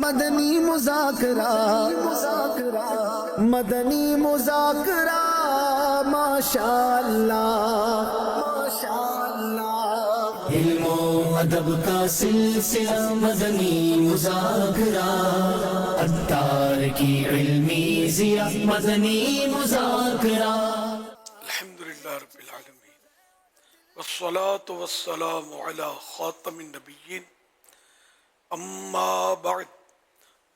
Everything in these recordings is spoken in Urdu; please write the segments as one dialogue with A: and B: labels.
A: مدنی مذاکرہ مدنی مذاکرہ ماشاء اللہ ماشاء اللہ،
B: علم و ادب کا سلسلہ مدنی مذاکرہ، عطار کی علمی ضیا مدنی مذاکرہ۔
C: الحمدللہ رب العالمین والصلاة والسلام علی خاتم النبیین، اما بعد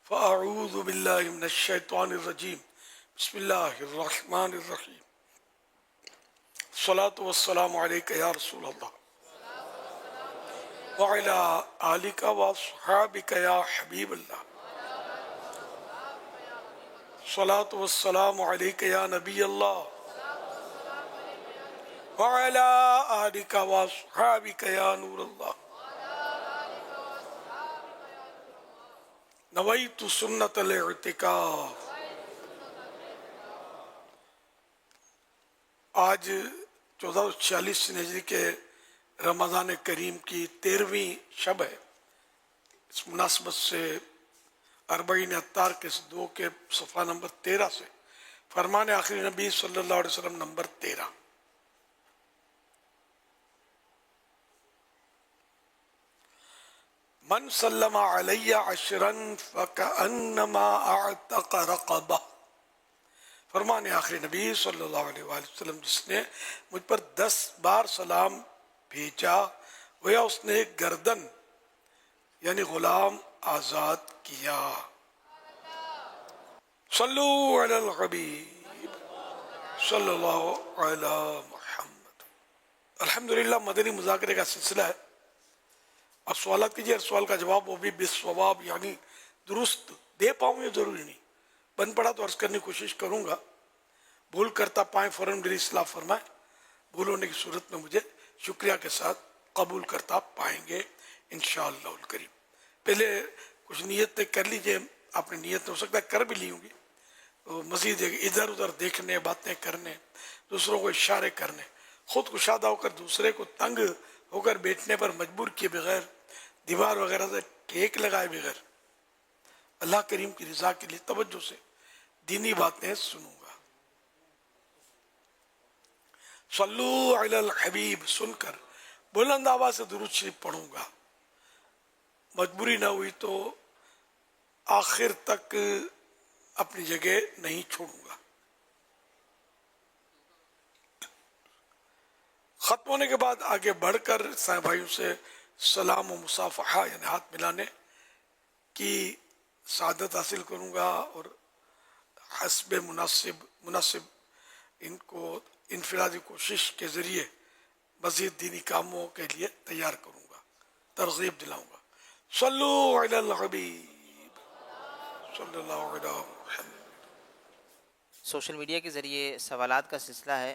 C: فاعوذ باللہ من الشیطان الرجیم، بسم اللہ الرحمن الرحیم۔ الصلاة والسلام علیک یا رسول اللہ وعلی آلک واصحابک یا حبیب اللہ، الصلاة والسلام علیک یا نبی اللہ وعلى آلك وأصحابك يا نور الله، نويت سنة الاعتكاف۔ آج 1446 ہجری کے رمضان کریم کی 13ویں شب ہے۔ اس مناسبت سے اربعین عطار کے 2 کے صفحہ نمبر 13 سے فرمان آخری نبی صلی اللہ علیہ وسلم نمبر 13۔ من سلم علی عشرا فکأنما اعتق رقبہ، فرمان آخری نبی صلی اللہ علیہ وآلہ وسلم جس نے مجھ پر 10 بار سلام بھیجا گویا اس نے ایک گردن یعنی غلام آزاد کیا۔ صلو علی الحبیب صلی اللہ علی محمد۔ الحمدللہ مدنی مذاکرے کا سلسلہ ہے۔ اب سوالات کیجئے، سوال کا جواب وہ بھی بالصواب یعنی درست دے پاؤں یہ ضروری نہیں، بن پڑا تو عرض کرنے کی کوشش کروں گا، بھول کرتا پائیں فوراً میری اصلاح فرمائیں، بھول ہونے کی صورت میں مجھے شکریہ کے ساتھ قبول کرتا پائیں گے انشاءاللہ الکریم۔ پہلے کچھ نیتیں کر لیجئے، آپ نے نیت ہو سکتا ہے کر بھی لی ہوں گی، تو مزید ادھر ادھر دیکھنے، باتیں کرنے، دوسروں کو اشارے کرنے، خود کشادہ ہو کر دوسرے کو تنگ ہو کر بیٹھنے پر مجبور کیے بغیر، دیوار وغیرہ سے ٹیک لگائے بغیر اللہ کریم کی رضا کے لیے توجہ سے دینی باتیں سنوں گا۔ صلو علی الحبیب سن کر بلند آواز سے درود شریف پڑھوں گا، مجبوری نہ ہوئی تو آخر تک اپنی جگہ نہیں چھوڑوں گا۔ ختم ہونے کے بعد آگے بڑھ کر سائیں بھائیوں سے سلام و مصافحہ یعنی ہاتھ ملانے کی سعادت حاصل کروں گا، اور حسب مناسب ان کو انفرادی کوشش کے ذریعے مزید دینی کاموں کے لیے تیار کروں گا، ترغیب دلاؤں گا۔ صلو علی الحبیب صلی اللہ علیہ وسلم۔
D: سوشل میڈیا کے ذریعے سوالات کا سلسلہ ہے۔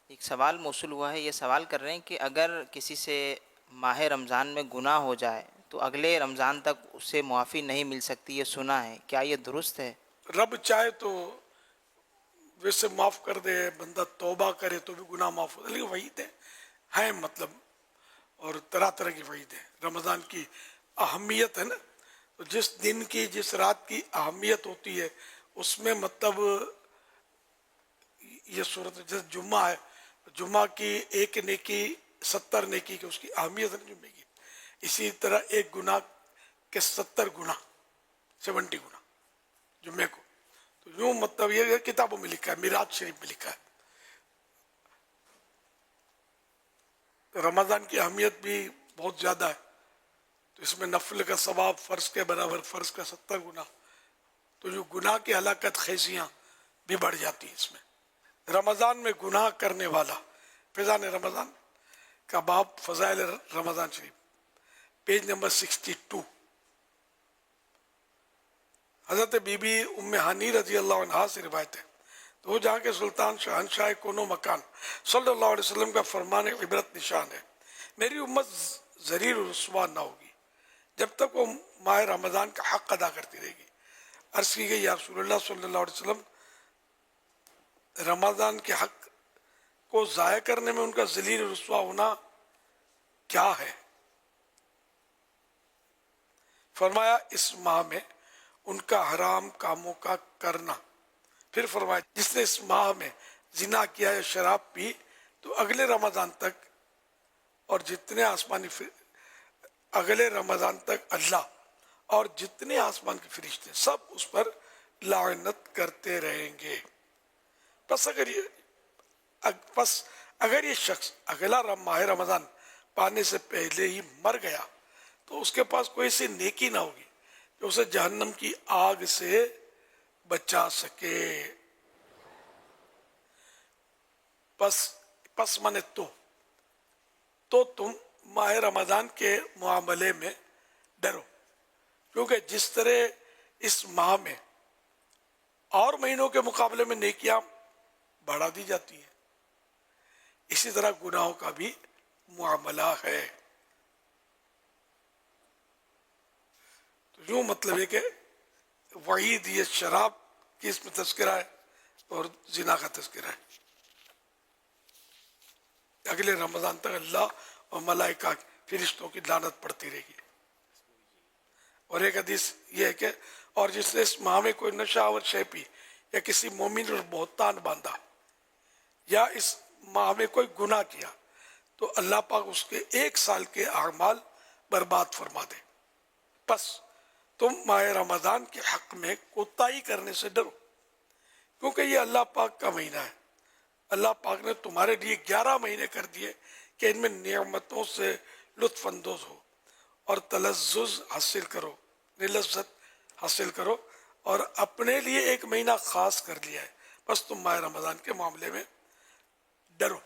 D: ایک سوال موصول ہوا ہے، یہ سوال کر رہے ہیں کہ اگر کسی سے ماہ رمضان میں گناہ ہو جائے تو اگلے رمضان تک اسے معافی نہیں مل سکتی، یہ سنا ہے، کیا یہ درست ہے؟
C: رب چاہے تو ویسے معاف کر دے، بندہ توبہ کرے تو بھی گناہ معاف ہو، لیکن وعیدیں ہیں مطلب، اور طرح طرح کی وعیدیں۔ رمضان کی اہمیت ہے نا، تو جس دن کی جس رات کی اہمیت ہوتی ہے اس میں مطلب یہ صورت جیسے جمعہ ہے، جمعہ کی ایک نیکی 70 نیکی کی اس کی اہمیت ہے جمعے کی، اسی طرح ایک گناہ کے 70 گناہ 70 گناہ جمعے کو، تو یوں مطلب یہ کتابوں میں لکھا ہے، میراث شریف میں لکھا ہے۔ رمضان کی اہمیت بھی بہت زیادہ ہے، تو اس میں نفل کا ثواب فرض کے برابر، فرض کا 70 گناہ، تو جو گناہ کی ہلاکت خیزیاں بھی بڑھ جاتی ہیں اس میں۔ رمضان میں گناہ کرنے والا، فیضان رمضان کا باب فضائل رمضان شریف پیج نمبر 62۔ حضرت بی بی ام ہانی رضی اللہ عنہا سے روایت ہے، تو وہ جہاں کے سلطان شہنشاہ کونو مکان صلی اللہ علیہ وسلم کا فرمان عبرت نشان ہے، میری امت ذلیل و رسوا نہ ہوگی جب تک وہ ماہ رمضان کا حق ادا کرتی رہے گی۔ عرض کی گئی یا رسول اللہ صلی اللہ علیہ وسلم، رمضان کے حق کو ضائع کرنے میں ان کا ذلیل و رسوا ہونا کیا ہے؟ فرمایا اس ماہ میں ان کا حرام کاموں کا کرنا. پھر فرمایا جس نے اس ماہ میں زنا کیا یا شراب پی تو اگلے رمضان تک اور جتنے آسمانی اگلے رمضان تک اللہ اور جتنے آسمان کے فرشتے سب اس پر لعنت کرتے رہیں گے. پس اگر یہ شخص اگلا ماہ رمضان پانے سے پہلے ہی مر گیا تو اس کے پاس کوئی ایسی نیکی نہ ہوگی جو اسے جہنم کی آگ سے بچا سکے. پس مانے تو تم ماہ رمضان کے معاملے میں ڈرو، کیونکہ جس طرح اس ماہ میں اور مہینوں کے مقابلے میں نیکیاں بڑھا دی جاتی ہیں، اسی طرح گناہوں کا بھی معاملہ ہے. تو یوں مطلب ہے کہ وعید یہ شراب کی اس میں تذکرہ ہے اور زنا کا تذکرہ ہے. اگلے رمضان تک اللہ اور ملائکہ فرشتوں کی لعنت پڑتی رہے گی. اور ایک حدیث یہ ہے کہ اور جس نے اس ماہ میں کوئی نشہ آور شے پی یا کسی مومن پر بہتان باندھا یا اس ماہ میں کوئی گناہ کیا تو اللہ پاک اس کے 1 سال کے اعمال برباد فرما دے. پس تم ماہ رمضان کے حق میں کوتاہی کرنے سے ڈرو، کیونکہ یہ اللہ پاک کا مہینہ ہے. اللہ پاک نے تمہارے لیے 11 مہینے کر دیے کہ ان میں نعمتوں سے لطف اندوز ہو اور تلذذ حاصل کرو، لذت حاصل کرو، اور اپنے لیے 1 مہینہ خاص کر لیا ہے. بس تم ماہ رمضان کے معاملے میں ڈرو.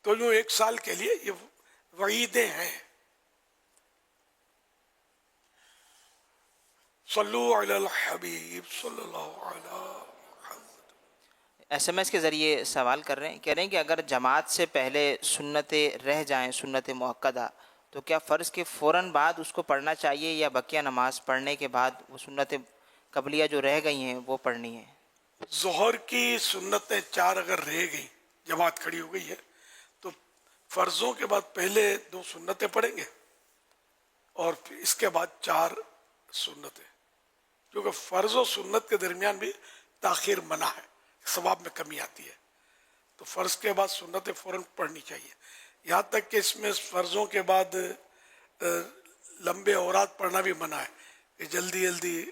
C: تو یوں 1 سال کے لیے یہ وعیدیں ہیں. صلو علی الحبیب صلی اللہ علیہ محمد.
D: SMS کے ذریعے سوال کر رہے ہیں، کہہ رہے ہیں کہ اگر جماعت سے پہلے سنتیں رہ جائیں، سنت مؤکدہ، تو کیا فرض کے فوراً بعد اس کو پڑھنا چاہیے یا بقیہ نماز پڑھنے کے بعد وہ سنت قبلیہ جو رہ گئی ہیں وہ پڑھنی ہیں؟
C: ظہر کی سنتیں 4 اگر رہ گئی، جماعت کھڑی ہو گئی ہے، تو فرضوں کے بعد پہلے 2 سنتیں پڑھیں گے اور پھر اس کے بعد 4 سنتیں، کیونکہ فرض و سنت کے درمیان بھی تاخیر منع ہے، ثواب میں کمی آتی ہے. تو فرض کے بعد سنتیں فوراً پڑھنی چاہیے. یہاں تک کہ اس میں فرضوں کے بعد لمبے اوراد پڑھنا بھی منع ہے کہ جلدی جلدی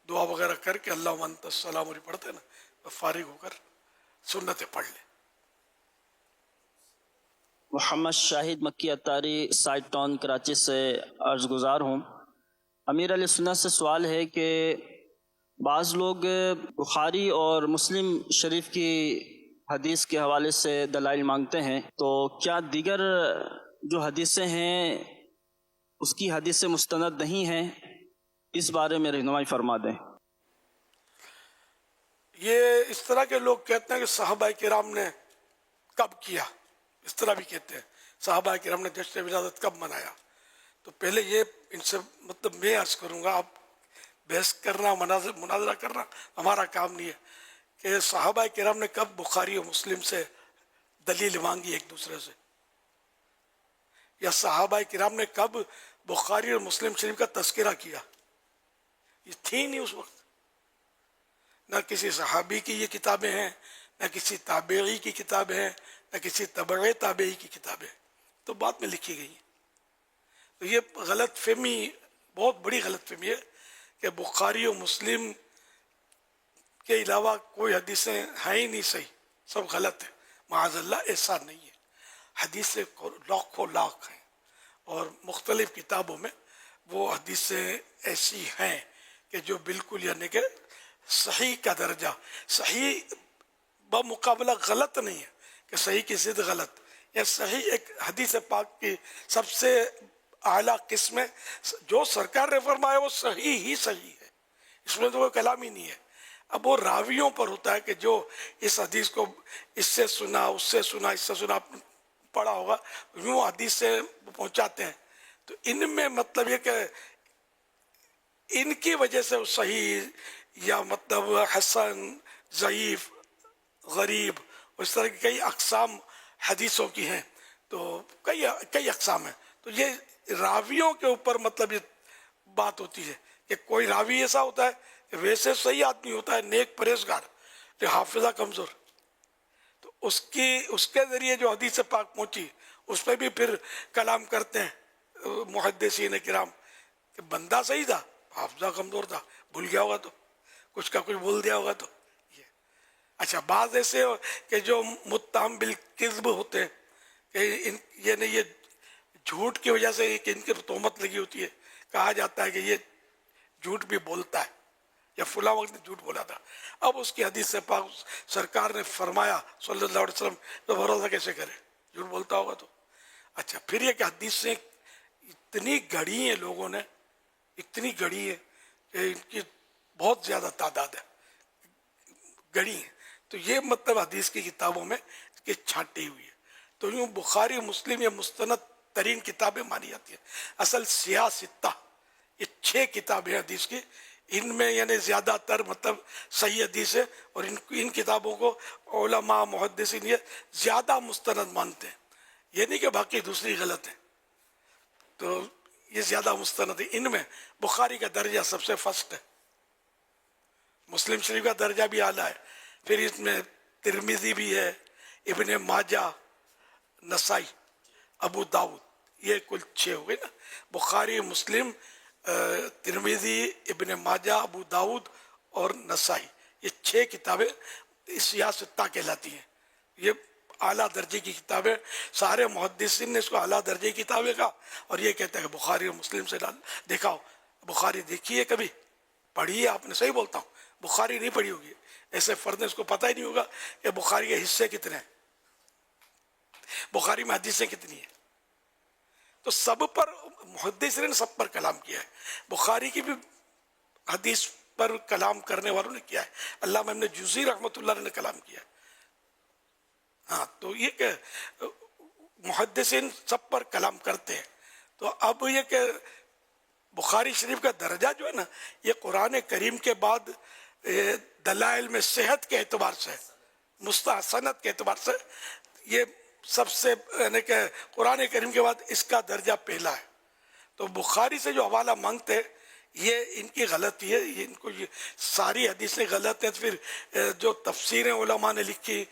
C: دعا وغیرہ کر کے اللہ انت السلام علیہ پڑھتے ہیں نا، تو فارغ ہو کر سنتیں پڑھ لیں.
E: محمد شاہد مکی اتاری سائٹ ٹاؤن کراچی سے عرض گزار ہوں. امیر علیہ سنت سے سوال ہے کہ بعض لوگ بخاری اور مسلم شریف کی حدیث کے حوالے سے دلائل مانگتے ہیں، تو کیا دیگر جو حدیثیں ہیں اس کی حدیث مستند نہیں ہیں؟ اس بارے میں رہنمائی فرما دیں.
C: یہ اس طرح کے لوگ کہتے ہیں کہ صحابہ کرام نے کب کیا، اس طرح بھی کہتے ہیں صحابہ کرام نے جشن ولادت کب منایا. تو پہلے یہ ان سے مطلب میں عرض کروں گا، آپ بحث کرنا مناظرہ کرنا ہمارا کام نہیں ہے کہ صحابہ کرام نے کب بخاری اور مسلم سے دلیل مانگی ایک دوسرے سے، یا صحابہ کرام نے کب بخاری اور مسلم شریف کا تذکرہ کیا. یہ تھی نہیں اس وقت، نہ کسی صحابی کی یہ کتابیں ہیں، نہ کسی تابعی کی کتابیں ہیں، نہ کسی تبع تابعی کی کتابیں، تو بعد میں لکھی گئی ہیں. تو یہ غلط فہمی، بہت بڑی غلط فہمی ہے کہ بخاری و مسلم کے علاوہ کوئی حدیثیں ہیں ہی نہیں صحیح، سب غلط ہے. معاذ اللہ، ایسا نہیں ہے. حدیثیں لاکھوں لاکھ ہیں اور مختلف کتابوں میں وہ حدیثیں ایسی ہیں کہ جو بالکل یعنی کہ صحیح کا درجہ، صحیح بمقابلہ غلط نہیں ہے کہ صحیح کی ضد غلط، یا صحیح ایک حدیث پاک کی سب سے اعلیٰ قسم ہے. جو سرکار نے فرمایا وہ صحیح ہی صحیح ہے، اس میں تو کوئی کلام ہی نہیں ہے. اب وہ راویوں پر ہوتا ہے کہ جو اس حدیث کو اس سے سنا، اس سے سنا، اس سے سنا، پڑھا ہوگا، یوں حدیث سے پہنچاتے ہیں. تو ان میں مطلب یہ کہ ان کی وجہ سے صحیح یا مطلب حسن، ضعیف، غریب، اس طرح کی کئی اقسام حدیثوں کی ہیں. تو کئی اقسام ہیں. تو یہ راویوں کے اوپر مطلب یہ بات ہوتی ہے کہ کوئی راوی ایسا ہوتا ہے کہ ویسے صحیح آدمی ہوتا ہے، نیک پرہیزگار، لیکن حافظہ کمزور، تو اس کے ذریعے جو حدیث پاک پہنچی اس پہ بھی پھر کلام کرتے ہیں محدثین کرام کہ بندہ صحیح تھا، حافظہ کمزور تھا، بھول گیا ہوگا تو کچھ کا کچھ بول دیا ہوگا تو یہ اچھا بعض ایسے کہ جو متہم بالکذب ہوتے ہیں کہ یعنی یہ جھوٹ کی وجہ سے کہ ان کی تہمت لگی ہوتی ہے، کہا جاتا ہے کہ یہ جھوٹ بھی بولتا ہے یا فلاں وقت نے جھوٹ بولا تھا، اب اس کی حدیث سے پاک سرکار نے فرمایا صلی اللہ علیہ وسلم تو بھروسہ کیسے کرے، جھوٹ بولتا ہوگا تو اچھا پھر یہ کہ حدیث سے اتنی گھڑی ہیں لوگوں نے، اتنی گھڑی ہے کہ ان کی بہت زیادہ تعداد ہے گھڑی ہیں، تو یہ مطلب حدیث کی کتابوں میں کہ چھانٹی ہوئی ہے، تو یوں بخاری مسلم یہ مستند ترین کتابیں مانی جاتی ہیں۔ اصل سیاہ ستہ یہ 6 کتابیں حدیث کی، ان میں یعنی زیادہ تر مطلب صحیح حدیث ہے، اور ان کتابوں کو علماء محدثین یہ زیادہ مستند مانتے ہیں، یہ نہیں کہ باقی دوسری غلط ہے، تو یہ زیادہ مستند ہے۔ ان میں بخاری کا درجہ سب سے فرسٹ ہے، مسلم شریف کا درجہ بھی اعلیٰ ہے، پھر اس میں ترمذی بھی ہے، ابن ماجہ، نسائی، ابو داؤد، یہ کل 6 ہوئے نا، بخاری، مسلم، ترمذی، ابن ماجہ، ابو داؤد اور نسائی، یہ 6 کتابیں سیاہ ستہ کہلاتی ہیں، یہ اعلیٰ درجے کی کتابیں، سارے محدثین نے اس کو اعلیٰ درجے کی کتابیں کہا، اور یہ کہتا ہے کہ بخاری اور مسلم سے دیکھاؤ، بخاری دیکھی ہے کبھی، پڑھی ہے آپ نے، صحیح بولتا ہوں، بخاری نہیں پڑھی ہوگی، ایسے فرد نے اس کو پتہ ہی نہیں ہوگا کہ بخاری کے حصے کتنے ہیں، بخاری میں حدیثیں کتنی ہیں، تو سب پر محدثین نے سب پر کلام کیا ہے، بخاری کی بھی حدیث پر کلام کرنے والوں نے کیا ہے، علامہ ابن جوزی رحمۃ اللہ علیہ نے کلام کیا ہے، ہاں تو یہ کہ محدثین سب پر کلام کرتے ہیں، تو اب یہ کہ بخاری شریف کا درجہ جو ہے نا یہ قرآن کریم کے بعد دلائل میں صحت کے اعتبار سے، مستحسنت کے اعتبار سے یہ سب سے یعنی کہ قرآن کریم کے بعد اس کا درجہ پہلا ہے، تو بخاری سے جو حوالہ مانگتے ہیں یہ ان کی غلطی ہے، یہ ان کو یہ ساری حدیثیں غلط ہیں، پھر جو تفسیریں علماء نے لکھی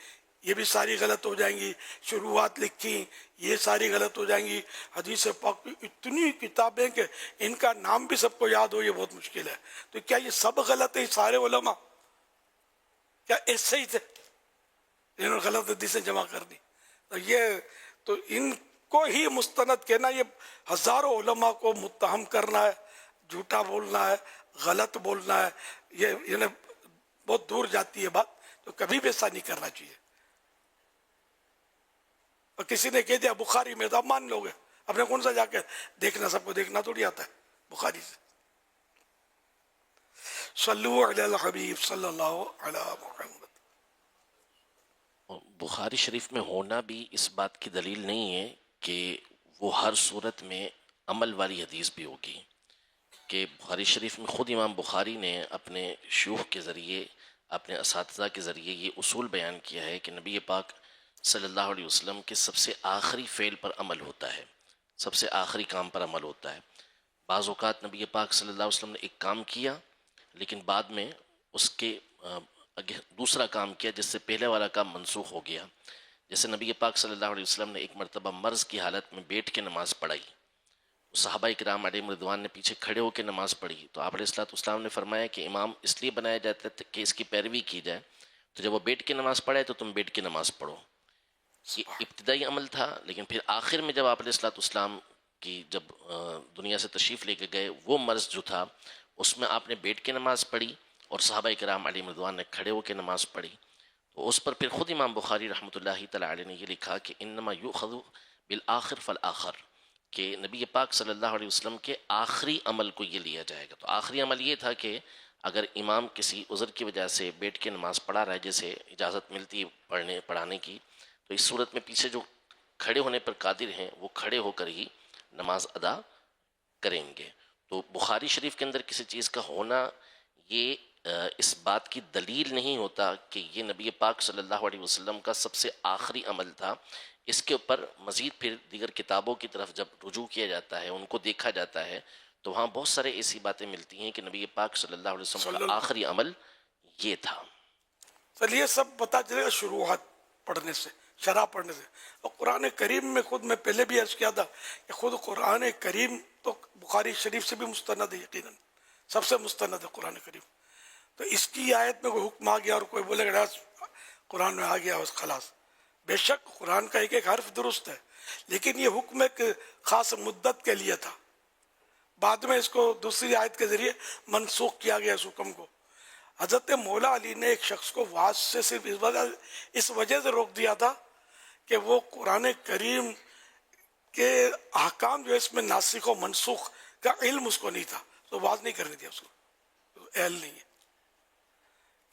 C: یہ بھی ساری غلط ہو جائیں گی، شروحات لکھی یہ ساری غلط ہو جائیں گی، حدیث پاک کی اتنی کتابیں کہ ان کا نام بھی سب کو یاد ہو یہ بہت مشکل ہے، تو کیا یہ سب غلط ہے سارے علماء؟ کیا ایسے ہی تھے انہوں نے غلط حدیثیں جمع کر دی؟ تو ان کو ہی مستند کہنا یہ ہزاروں علماء کو متہم کرنا ہے، جھوٹا بولنا ہے، غلط بولنا ہے، یہ یعنی بہت دور جاتی ہے بات، تو کبھی بھی ایسا نہیں کرنا چاہیے۔ اور کسی نے کہہ دیا بخاری میں تو اب مان لو گے، اپنے کون سا جا کے دیکھنا، سب کو دیکھنا تھوڑی آتا ہے بخاری سے۔ صلو علی الحبیب صلی اللہ علی محمد۔
F: بخاری شریف میں ہونا بھی اس بات کی دلیل نہیں ہے کہ وہ ہر صورت میں عمل والی حدیث بھی ہوگی، کہ بخاری شریف میں خود امام بخاری نے اپنے شیوخ کے ذریعے، اپنے اساتذہ کے ذریعے یہ اصول بیان کیا ہے کہ نبی پاک صلی اللہ علیہ وسلم کے سب سے آخری فعل پر عمل ہوتا ہے، سب سے آخری کام پر عمل ہوتا ہے۔ بعض اوقات نبی پاک صلی اللہ علیہ وسلم نے ایک کام کیا لیکن بعد میں اس کے دوسرا کام کیا جس سے پہلے والا کام منسوخ ہو گیا، جیسے نبی پاک صلی اللہ علیہ وسلم نے ایک مرتبہ مرض کی حالت میں بیٹھ کے نماز پڑھائی، صحابہ کرام علیہم رضوان نے پیچھے کھڑے ہو کے نماز پڑھی، تو آپ علیہ السلام نے فرمایا کہ امام اس لیے بنایا جاتا ہے کہ اس کی پیروی کی جائے، تو جب وہ بیٹھ کے نماز پڑھے تو تم بیٹھ کے نماز پڑھو۔ یہ ابتدائی عمل تھا، لیکن پھر آخر میں جب آپ علیہ السلام کی جب دنیا سے تشریف لے کے گئے، وہ مرض جو تھا اس میں آپ نے بیٹھ کے نماز پڑھی اور صحابہ کرام علیہم رضوان نے کھڑے ہو کے نماز پڑھی، تو اس پر پھر خود امام بخاری رحمۃ اللہ تعالی علیہ نے یہ لکھا کہ انما یؤخذ بالآخر فالآخر، کہ نبی پاک صلی اللہ علیہ وسلم کے آخری عمل کو یہ لیا جائے گا۔ تو آخری عمل یہ تھا کہ اگر امام کسی عذر کی وجہ سے بیٹھ کے نماز پڑھا رہا ہے، جیسے اجازت ملتی ہے پڑھانے کی، تو اس صورت میں پیچھے جو کھڑے ہونے پر قادر ہیں وہ کھڑے ہو کر ہی نماز ادا کریں گے۔ تو بخاری شریف کے اندر کسی چیز کا ہونا یہ اس بات کی دلیل نہیں ہوتا کہ یہ نبی پاک صلی اللہ علیہ وسلم کا سب سے آخری عمل تھا، اس کے اوپر مزید پھر دیگر کتابوں کی طرف جب رجوع کیا جاتا ہے، ان کو دیکھا جاتا ہے، تو وہاں بہت سارے ایسی باتیں ملتی ہیں کہ نبی پاک صلی اللہ علیہ وسلم کا آخری عمل یہ تھا.
C: چلیے سب پتہ چلے گا شروعات پڑھنے سے، شرح پڑھنے سے. اور قرآن کریم میں خود میں پہلے بھی عرض کیا تھا کہ خود قرآن کریم تو بخاری شریف سے بھی مستند ہے، یقیناً سب سے مستند ہے قرآن کریم. تو اس کی آیت میں کوئی حکم آ گیا اور کوئی بولے گا قرآن میں آ گیا بس خلاص. بے شک قرآن کا ایک ایک حرف درست ہے، لیکن یہ حکم ایک خاص مدت کے لیے تھا. بعد میں اس کو دوسری آیت کے ذریعے منسوخ کیا گیا اس حکم کو. حضرت مولا علی نے ایک شخص کو واز سے صرف اس وجہ سے روک دیا تھا کہ وہ قرآن کریم کے احکام جو اس میں ناسخ و منسوخ کا علم اس کو نہیں تھا، تو واز نہیں کرنے دیا اس کو، اہل نہیں ہے.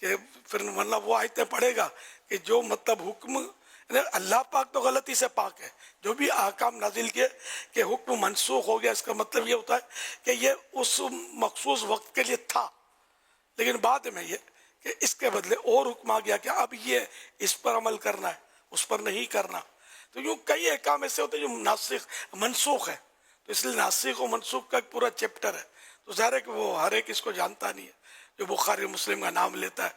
C: کہ پھر ورنہ وہ آیتیں پڑھے گا کہ جو مطلب حکم اللہ پاک تو غلطی سے پاک ہے، جو بھی احکام نازل کیے کہ حکم منسوخ ہو گیا، اس کا مطلب یہ ہوتا ہے کہ یہ اس مخصوص وقت کے لیے تھا، لیکن بعد میں یہ کہ اس کے بدلے اور حکم آ گیا کہ اب یہ اس پر عمل کرنا ہے، اس پر نہیں کرنا. تو یوں کئی احکام ایسے ہوتے ہیں جو ناسخ منسوخ ہے، تو اس لیے ناسخ و منسوخ کا ایک پورا چیپٹر ہے. تو ظاہر ہے کہ وہ ہر ایک اس کو جانتا نہیں ہے. جو بخاری مسلم کا نام لیتا ہے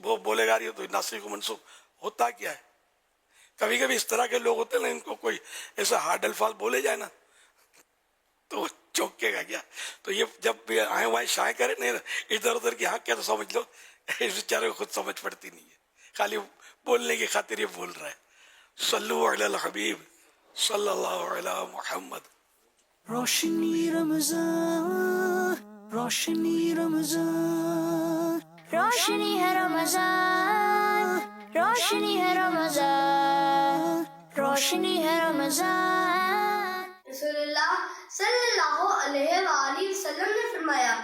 C: وہ بولے گا یہ تو ناسخ و منسوخ ہوتا کیا ہے. کبھی کبھی اس طرح کے لوگ ہوتے ہیں نا، ان کو کوئی ایسا ہارڈ الفاظ بولے جائے نا تو وہ چوکے گا کیا. تو یہ جب بھی آئیں وائیں شائیں کرے نہیں ادھر ادھر کی کیا تو سمجھ لو اس بیچارے کو خود سمجھ پڑتی نہیں ہے، خالی بولنے کی خاطر یہ بول رہا ہے. صلو علی الحبیب صلی اللہ علی محمد.
B: روشنی رمضان، روشنی رمضان،
G: روشنی ہے رمضان، روشنی ہے رمضان، روشنی ہے رمضان. رسول اللہ صلی اللہ علیہ وآلہ وسلم نے فرمایا،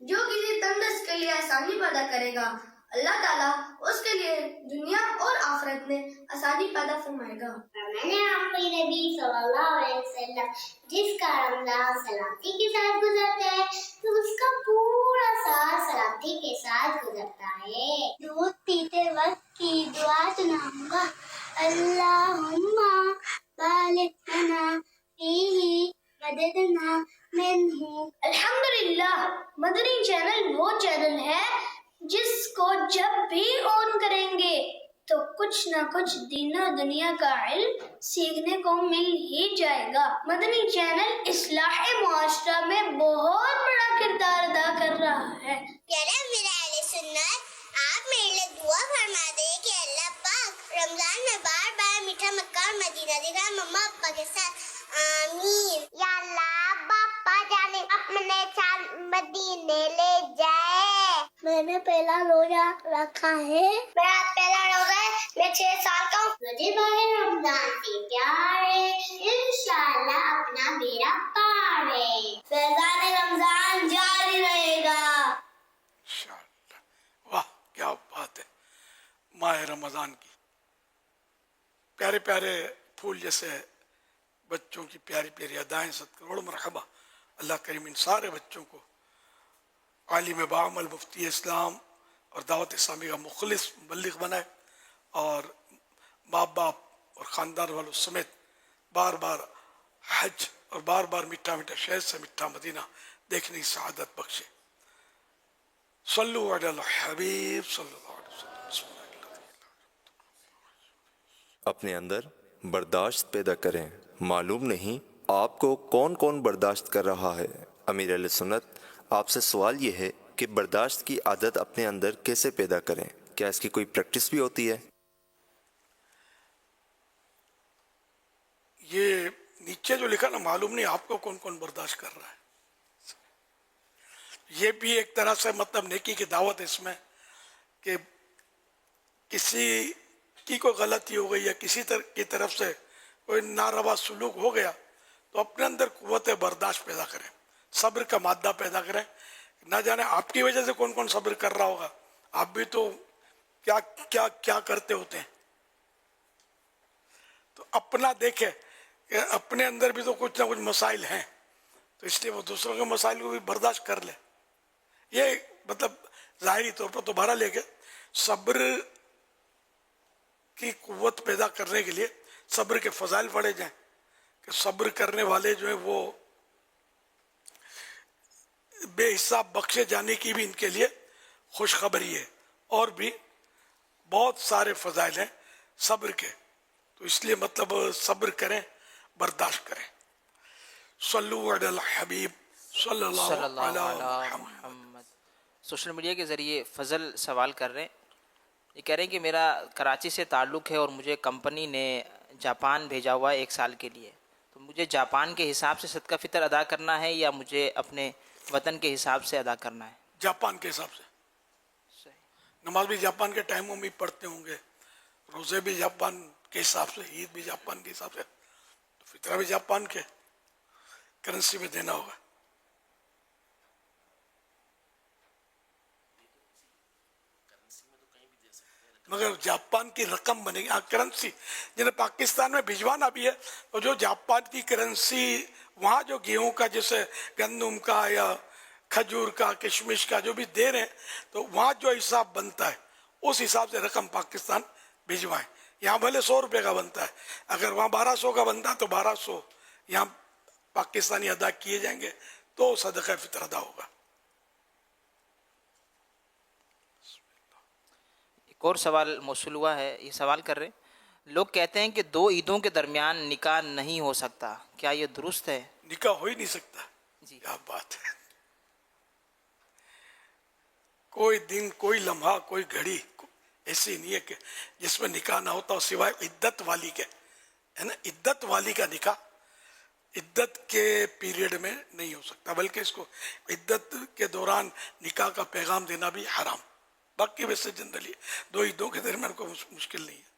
G: جو کسی تندرست کے لیے آسانی پیدا کرے گا اللہ تعالیٰ اس کے لیے دنیا اور آخرت میں آسانی پیدا فرمائے گا.
H: میں نے آخری نبی صلی اللہ علیہ وسلم جس کا رمضان سلامتی کے ساتھ گزرتا ہے تو اس کا پورا سال سلامتی کے ساتھ گزرتا ہے. دودھ پیتے وقت کی دعا سناؤں گا، اللہم بارک لنا فیہ مددنا منہ.
G: الحمدللہ مدنی چینل وہ چینل ہے جس کو جب بھی آن کریں گے تو کچھ نہ کچھ دین و دنیا کا علم سیکھنے کو مل ہی جائے گا. مدنی چینل اصلاح معاشرہ میں بہت بڑا کردار ادا کر رہا ہے.
H: پیارے میرے اہل سنت، آپ میرے لیے دعا فرما دے کہ اللہ پاک رمضان میں بار بار میٹھا مکہ اور مدینہ دکھائے مما ابا کے ساتھ. آمین. یا اللہ باپا جانے اپنے ساتھ مدینے لے جائے. میں نے پہلا روزہ رکھا ہے. میرا پہلا روزہ ہے. میں 6 سال کا ہوں. مجھے ماہ رمضان سے پیار ہے، انشاءاللہ اپنا میرا پار ہے. فیضان رمضان جاری رہے گا.
C: انشاءاللہ. واہ کیا بات ہے. ماہ رمضان کی پیارے پیارے پھول جیسے بچوں کی پیاری پیاری ادائیں، 7 کروڑ مرحبا. اللہ کریم ان سارے بچوں کو عالم بعمل، مفتی اسلام اور دعوت اسلامی کا مخلص مبلغ بنائے، اور باپ باپ اور خاندان والوں سمیت بار بار حج اور بار بار میٹھا میٹھا شہر سے میٹھا مدینہ دیکھنے کی سعادت بخشے. صلو علی الحبیب صلی اللہ علیہ وسلم. بسم اللہ.
I: اپنے اندر برداشت پیدا کریں. معلوم نہیں آپ کو کون کون برداشت کر رہا ہے. امیر اہل سنت آپ سے سوال یہ ہے کہ برداشت کی عادت اپنے اندر کیسے پیدا کریں؟ کیا اس کی کوئی پریکٹس بھی ہوتی ہے؟
C: یہ نیچے جو لکھا نا، معلوم نہیں آپ کو کون کون برداشت کر رہا ہے. یہ بھی ایک طرح سے مطلب نیکی کی دعوت ہے اس میں کہ کسی کی کوئی غلطی ہو گئی یا کسی کی طرف سے کوئی ناروا سلوک ہو گیا تو اپنے اندر قوت برداشت پیدا کریں، صبر کا مادہ پیدا کریں. نہ جانے آپ کی وجہ سے کون کون صبر کر رہا ہوگا، آپ بھی تو کیا کیا کیا کرتے ہوتے ہیں. تو اپنا دیکھیں کہ اپنے اندر بھی تو کچھ نہ کچھ مسائل ہیں، تو اس لیے وہ دوسروں کے مسائل کو بھی برداشت کر لے. یہ مطلب ظاہری طور پر تو بہرحال لے کے صبر کی قوت پیدا کرنے کے لیے صبر کے فضائل پڑھے جائیں کہ صبر کرنے والے جو ہیں وہ بے حساب بخشے جانے کی بھی ان کے لیے خوشخبری ہے، اور بھی بہت سارے فضائل ہیں صبر کے، تو اس لیے مطلب صبر کریں، برداشت کریں۔ صلو علی الحبیب صلی اللہ علیہ
D: محمد۔ سوشل میڈیا کے ذریعے فضل سوال کر رہے ہیں، یہ کہہ رہے ہیں کہ میرا کراچی سے تعلق ہے اور مجھے کمپنی نے جاپان بھیجا ہوا ہے 1 سال کے لیے، تو مجھے جاپان کے حساب سے صدقہ فطر ادا کرنا ہے یا مجھے اپنے وطن کے حساب سے ادا کرنا ہے؟
C: جاپان کے حساب سے، نماز بھی جاپان کے ٹائموں میں پڑھتے ہوں گے، روزے بھی جاپان کے حساب سے، عید بھی جاپان کے حساب سے، فطرہ بھی جاپان کے کرنسی میں دینا ہوگا۔ مگر جاپان کی رقم بنے گی، کرنسی جنہیں پاکستان میں بھجوانا بھی ہے، تو جو جاپان کی کرنسی وہاں جو گیہوں کا جیسے گندم کا یا کھجور کا کشمش کا جو بھی دے رہے ہیں، تو وہاں جو حساب بنتا ہے اس حساب سے رقم پاکستان بھجوائیں۔ یہاں بھلے 100 روپے کا بنتا ہے، اگر وہاں 1200 کا بنتا ہے تو 1200 یہاں پاکستانی ادا کیے جائیں گے تو صدقہ فطر ادا ہوگا۔
D: ایک اور سوال موصول ہوا ہے، یہ سوال کر رہے ہیں، لوگ کہتے ہیں کہ 2 عیدوں کے درمیان نکاح نہیں ہو سکتا، کیا یہ درست ہے؟
C: نکاح ہو ہی نہیں سکتا،
D: جی
C: کیا بات ہے، کوئی دن، کوئی لمحہ، کوئی گھڑی ایسی نہیں ہے کہ جس میں نکاح نہ ہوتا ہو سوائے عدت والی کے، ہے نا، عدت والی کا نکاح عدت کے پیریڈ میں نہیں ہو سکتا، بلکہ اس کو عدت کے دوران نکاح کا پیغام دینا بھی حرام۔ باقی ویسے جنرلی 2 عیدوں کے درمیان کوئی مشکل نہیں ہے۔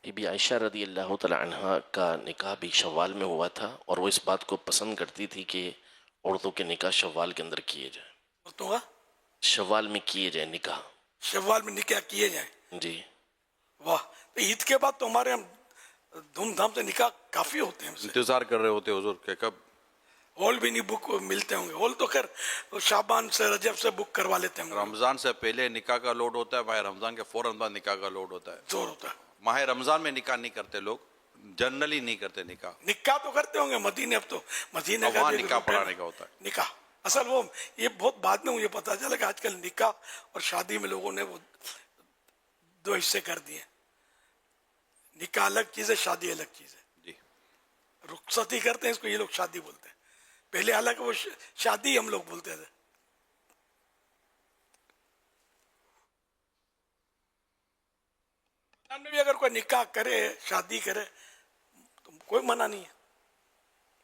F: بی بی عائشہ رضی اللہ تعالی عنہ کا نکاح بھی شوال میں ہوا تھا، اور وہ اس بات کو پسند کرتی تھی کہ عورتوں کے نکاح شوال کے اندر کیے جائیں،
C: عورتوں کا
F: شوال میں کیے جائیں نکاح۔
C: شوال میں نکاح کیے جائیں،
F: جی
C: واہ، تو عید کے بعد تو ہمارے ہم دھوم دھام سے نکاح کافی ہوتے ہیں،
J: انتظار کر رہے ہوتے حضور کہ کب
C: ہال بھی نہیں بک ملتے ہوں گے، ہال تو خیر شعبان سے رجب سے بک کروا لیتے ہوں گے،
J: رمضان سے پہلے نکاح کا لوڈ ہوتا ہے، ماہ رمضان کے فوراً بعد نکاح کا لوڈ ہوتا ہے۔
C: زور ہوتا ہے۔
J: ماہ رمضان میں نکاح نہیں کرتے لوگ، جنرلی نہیں کرتے نکاح،
C: نکاح تو کرتے ہوں گے مدینے، اب تو مدینے
J: وہاں نکاح پڑھانے کا ہوتا ہے۔
C: نکاح اصل وہ یہ بہت بعد میں مجھے پتا چلا کہ آج کل نکاح اور شادی میں لوگوں نے وہ 2 حصے کر دیے، نکاح الگ چیز ہے، شادی الگ چیز ہے،
J: جی
C: رخصتی کرتے ہیں اس کو یہ لوگ شادی بولتے ہیں، پہلے حالانکہ وہ شادی ہم لوگ بولتے تھے۔ میں بھی اگر کوئی نکاح کرے، شادی کرے تو کوئی منع نہیں ہے،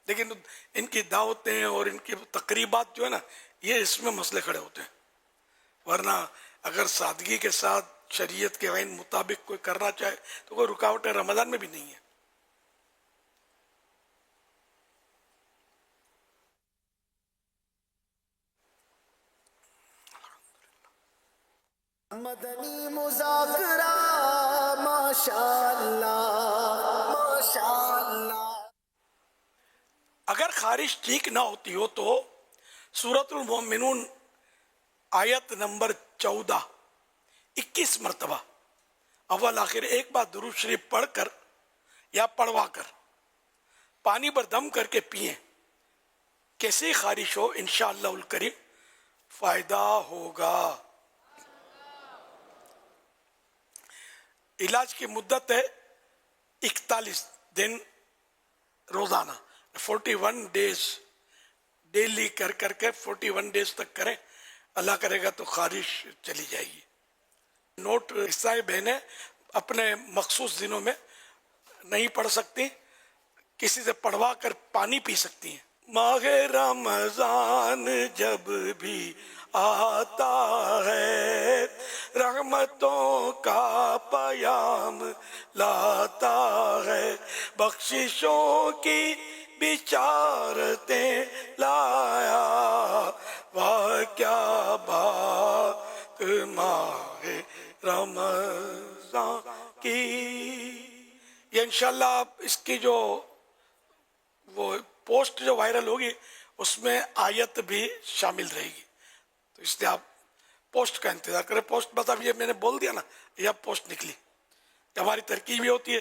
C: لیکن ان کی دعوتیں اور ان کی تقریبات جو ہے نا، یہ اس میں مسئلے کھڑے ہوتے ہیں، ورنہ اگر سادگی کے ساتھ شریعت کے عین مطابق کوئی کرنا چاہے تو کوئی رکاوٹ رمضان میں بھی نہیں ہے۔
A: مدنی مذاکرہ ماشاءاللہ ماشاءاللہ۔
C: اگر خارش ٹھیک نہ ہوتی ہو تو سورۃ المؤمنون آیت نمبر 14 21 مرتبہ اول آخر ایک بار درود شریف پڑھ کر یا پڑھوا کر پانی پر دم کر کے پئیں، کیسی خارش ہو انشاءاللہ الکریم فائدہ ہوگا۔ علاج کی مدت ہے 41 دن روزانہ، 41 ڈیز ڈیلی کر کر کے 41 ڈیز تک کریں، اللہ کرے گا تو خارش چلی جائے گی۔ نوٹ عیسائی بہنیں اپنے مخصوص دنوں میں نہیں پڑھ سکتی، کسی سے پڑھوا کر پانی پی سکتی ہیں۔ ماہ رمضان جب بھی آتا ہے رحمتوں کا پیام لاتا ہے، بخششوں کی بشارتیں لایا، واہ کیا بات ماہ رمضان کی۔ یہ انشاءاللہ آپ اس کی جو وہ پوسٹ جو وائرل ہوگی اس میں آیت بھی شامل رہے گی، تو اس لیے آپ پوسٹ کا انتظار کریں۔ پوسٹ بس اب یہ میں نے بول دیا نا، یہ اب پوسٹ نکلی، ہماری ترکیب یہ ہوتی ہے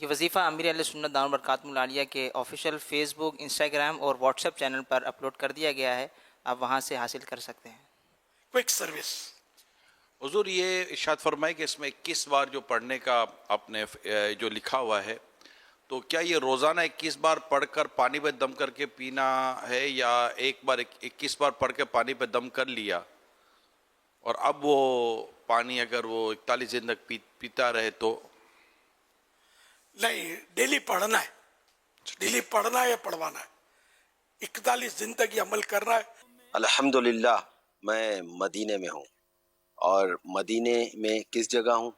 D: یہ وظیفہ امیر اہل سنت دامت برکاتہم العالیہ کے آفیشیل فیس بک، انسٹاگرام اور واٹس ایپ چینل پر اپلوڈ کر دیا گیا ہے، آپ وہاں سے حاصل کر سکتے ہیں.
C: Quick service.
J: حضور یہ ارشاد فرمائے کہ اس میں 21 بار جو پڑھنے کا آپ نے جو لکھا ہوا ہے، تو کیا یہ روزانہ 21 بار پڑھ کر پانی پہ دم کر کے پینا ہے، یا ایک بار 21 بار پڑھ کے پانی پہ دم کر لیا اور اب وہ پانی اگر وہ 41 دن تک پیتا رہے تو؟
C: نہیں، ڈیلی پڑھنا ہے. ڈیلی پڑھنا ہے یا پڑھوانا ہے، 41 دن تک یہ عمل کرنا ہے.
K: الحمدللہ میں مدینے میں ہوں، اور مدینے میں کس جگہ ہوں؟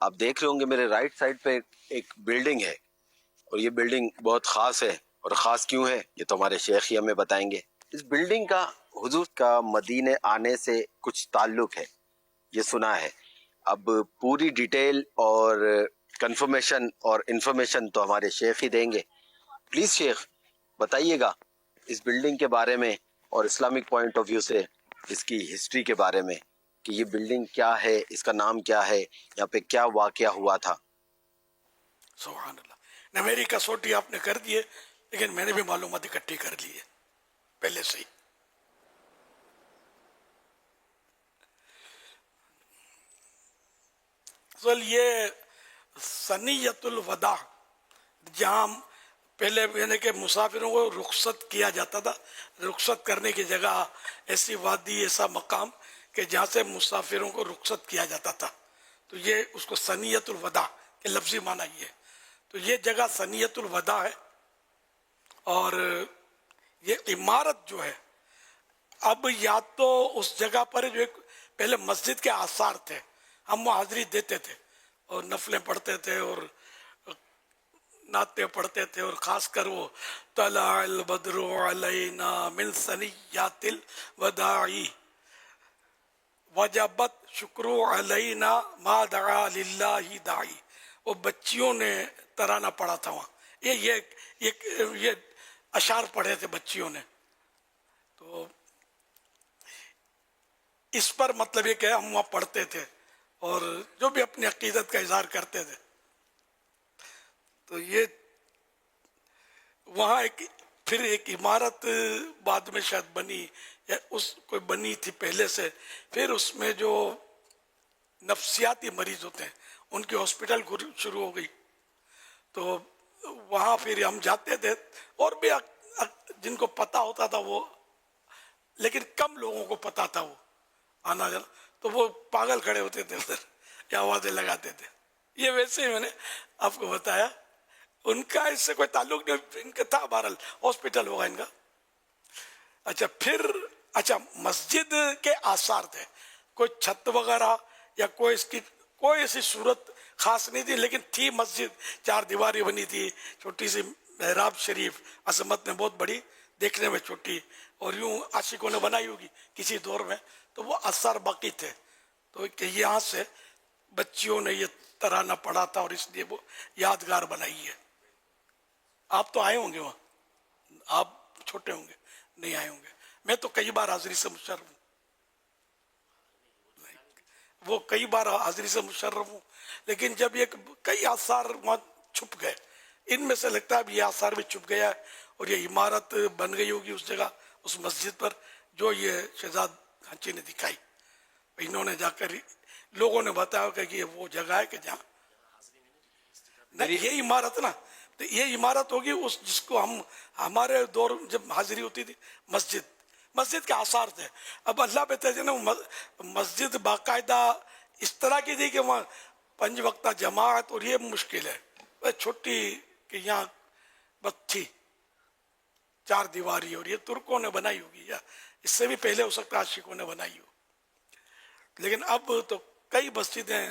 K: آپ دیکھ رہے ہوں گے میرے رائٹ سائڈ پہ ایک بلڈنگ ہے، اور یہ بلڈنگ بہت خاص ہے. اور خاص کیوں ہے یہ تو ہمارے شیخ ہی ہمیں بتائیں گے. اس بلڈنگ کا حضور کا مدینے آنے سے کچھ تعلق ہے، یہ سنا ہے. اب پوری ڈیٹیل اور کنفرمیشن اور انفارمیشن تو ہمارے شیخ ہی دیں گے. پلیز شیخ بتائیے گا اس بلڈنگ کے بارے میں اور اسلامک پوائنٹ آف ویو سے اس کی ہسٹری کے بارے میں، کہ یہ بلڈنگ کیا ہے، اس کا نام کیا ہے، یہاں پہ کیا واقعہ ہوا تھا.
C: سبحان اللہ. نہ میری کسوٹی آپ نے کر دیے، لیکن میں نے بھی معلومات اکٹھی کر لی ہے پہلے سے ہی. یہ سنیت الوداع، جہاں پہلے یعنی کہ مسافروں کو رخصت کیا جاتا تھا، رخصت کرنے کی جگہ ایسی وادی، ایسا مقام کہ جہاں سے مسافروں کو رخصت کیا جاتا تھا، تو یہ اس کو سنیت الوداع کے لفظی معنی یہ ہے. تو یہ جگہ سنیت الوداع ہے. اور یہ عمارت جو ہے، اب یا تو اس جگہ پر جو ایک پہلے مسجد کے آثار تھے، ہم وہ حاضری دیتے تھے اور نفلیں پڑھتے تھے اور نعتیں پڑھتے تھے، اور خاص کر وہ طلع البدر علینا من ثنیات الوداع وجبت شکر علینا ما دعا للہ داعی. وہ بچیوں نے ترانہ پڑھا تھا وہاں، یہ اشعار پڑھے تھے بچیوں نے. تو اس پر مطلب یہ کہ ہم وہاں پڑھتے تھے اور جو بھی اپنی عقیدت کا اظہار کرتے تھے. تو یہ وہاں پھر ایک عمارت بعد میں شاید بنی، یا اس کوئی بنی تھی پہلے سے. پھر اس میں جو نفسیاتی مریض ہوتے ہیں ان کی ہاسپٹل شروع ہو گئی، تو وہاں پھر ہم جاتے تھے، اور بھی جن کو پتہ ہوتا تھا وہ، لیکن کم لوگوں کو پتہ تھا وہ آنا جانا، تو وہ پاگل کھڑے ہوتے تھے ادھر یا آوازیں لگاتے تھے. یہ ویسے ہی میں نے آپ کو بتایا، ان کا اس سے کوئی تعلق نہیں، ان کا تھا بہرحال ہاسپٹل ہوگا ان کا. اچھا مسجد کے آثار تھے، کوئی چھت وغیرہ یا کوئی اس کی کوئی ایسی صورت خاص نہیں تھی، لیکن تھی مسجد، 4 دیواری بنی تھی، چھوٹی سی محراب شریف، عظمت میں بہت بڑی، دیکھنے میں چھوٹی، اور یوں عاشقوں نے بنائی ہوگی کسی دور میں. تو وہ اثر باقی تھے. تو کہ یہاں سے بچیوں نے یہ ترانہ پڑھا تھا، اور اس لیے وہ یادگار بنائی ہے. آپ تو آئے ہوں گے وہاں، آپ چھوٹے ہوں گے، نہیں آئے ہوں گے. میں تو کئی بار حاضری سے مشرف ہوں، وہ کئی بار حاضری سے مشرف ہوں، لیکن جب یہ کئی آثار وہاں چھپ گئے، ان میں سے لگتا ہے اب یہ آثار بھی چھپ گیا ہے، اور یہ عمارت بن گئی ہوگی اس جگہ، اس مسجد پر جو یہ شہزاد ہنچی نے دکھائی. انہوں نے جا کر لوگوں نے بتایا کہ یہ وہ جگہ ہے کہ جہاں نہیں، یہ عمارت نا، تو یہ عمارت ہوگی اس جس کو ہم ہمارے دور جب حاضری ہوتی تھی مسجد کے آثار تھے. اب اللہ پہ تھے نا، مسجد باقاعدہ اس طرح کی تھی کہ وہاں 5 وقتہ جماعت، اور یہ مشکل ہے، چھوٹی کہ یہاں بس تھی 4 دیواری، اور یہ ترکوں نے بنائی ہوگی یا اس سے بھی پہلے ہو سکتا ہے عاشقوں نے بنائی ہو. لیکن اب تو کئی مسجدیں،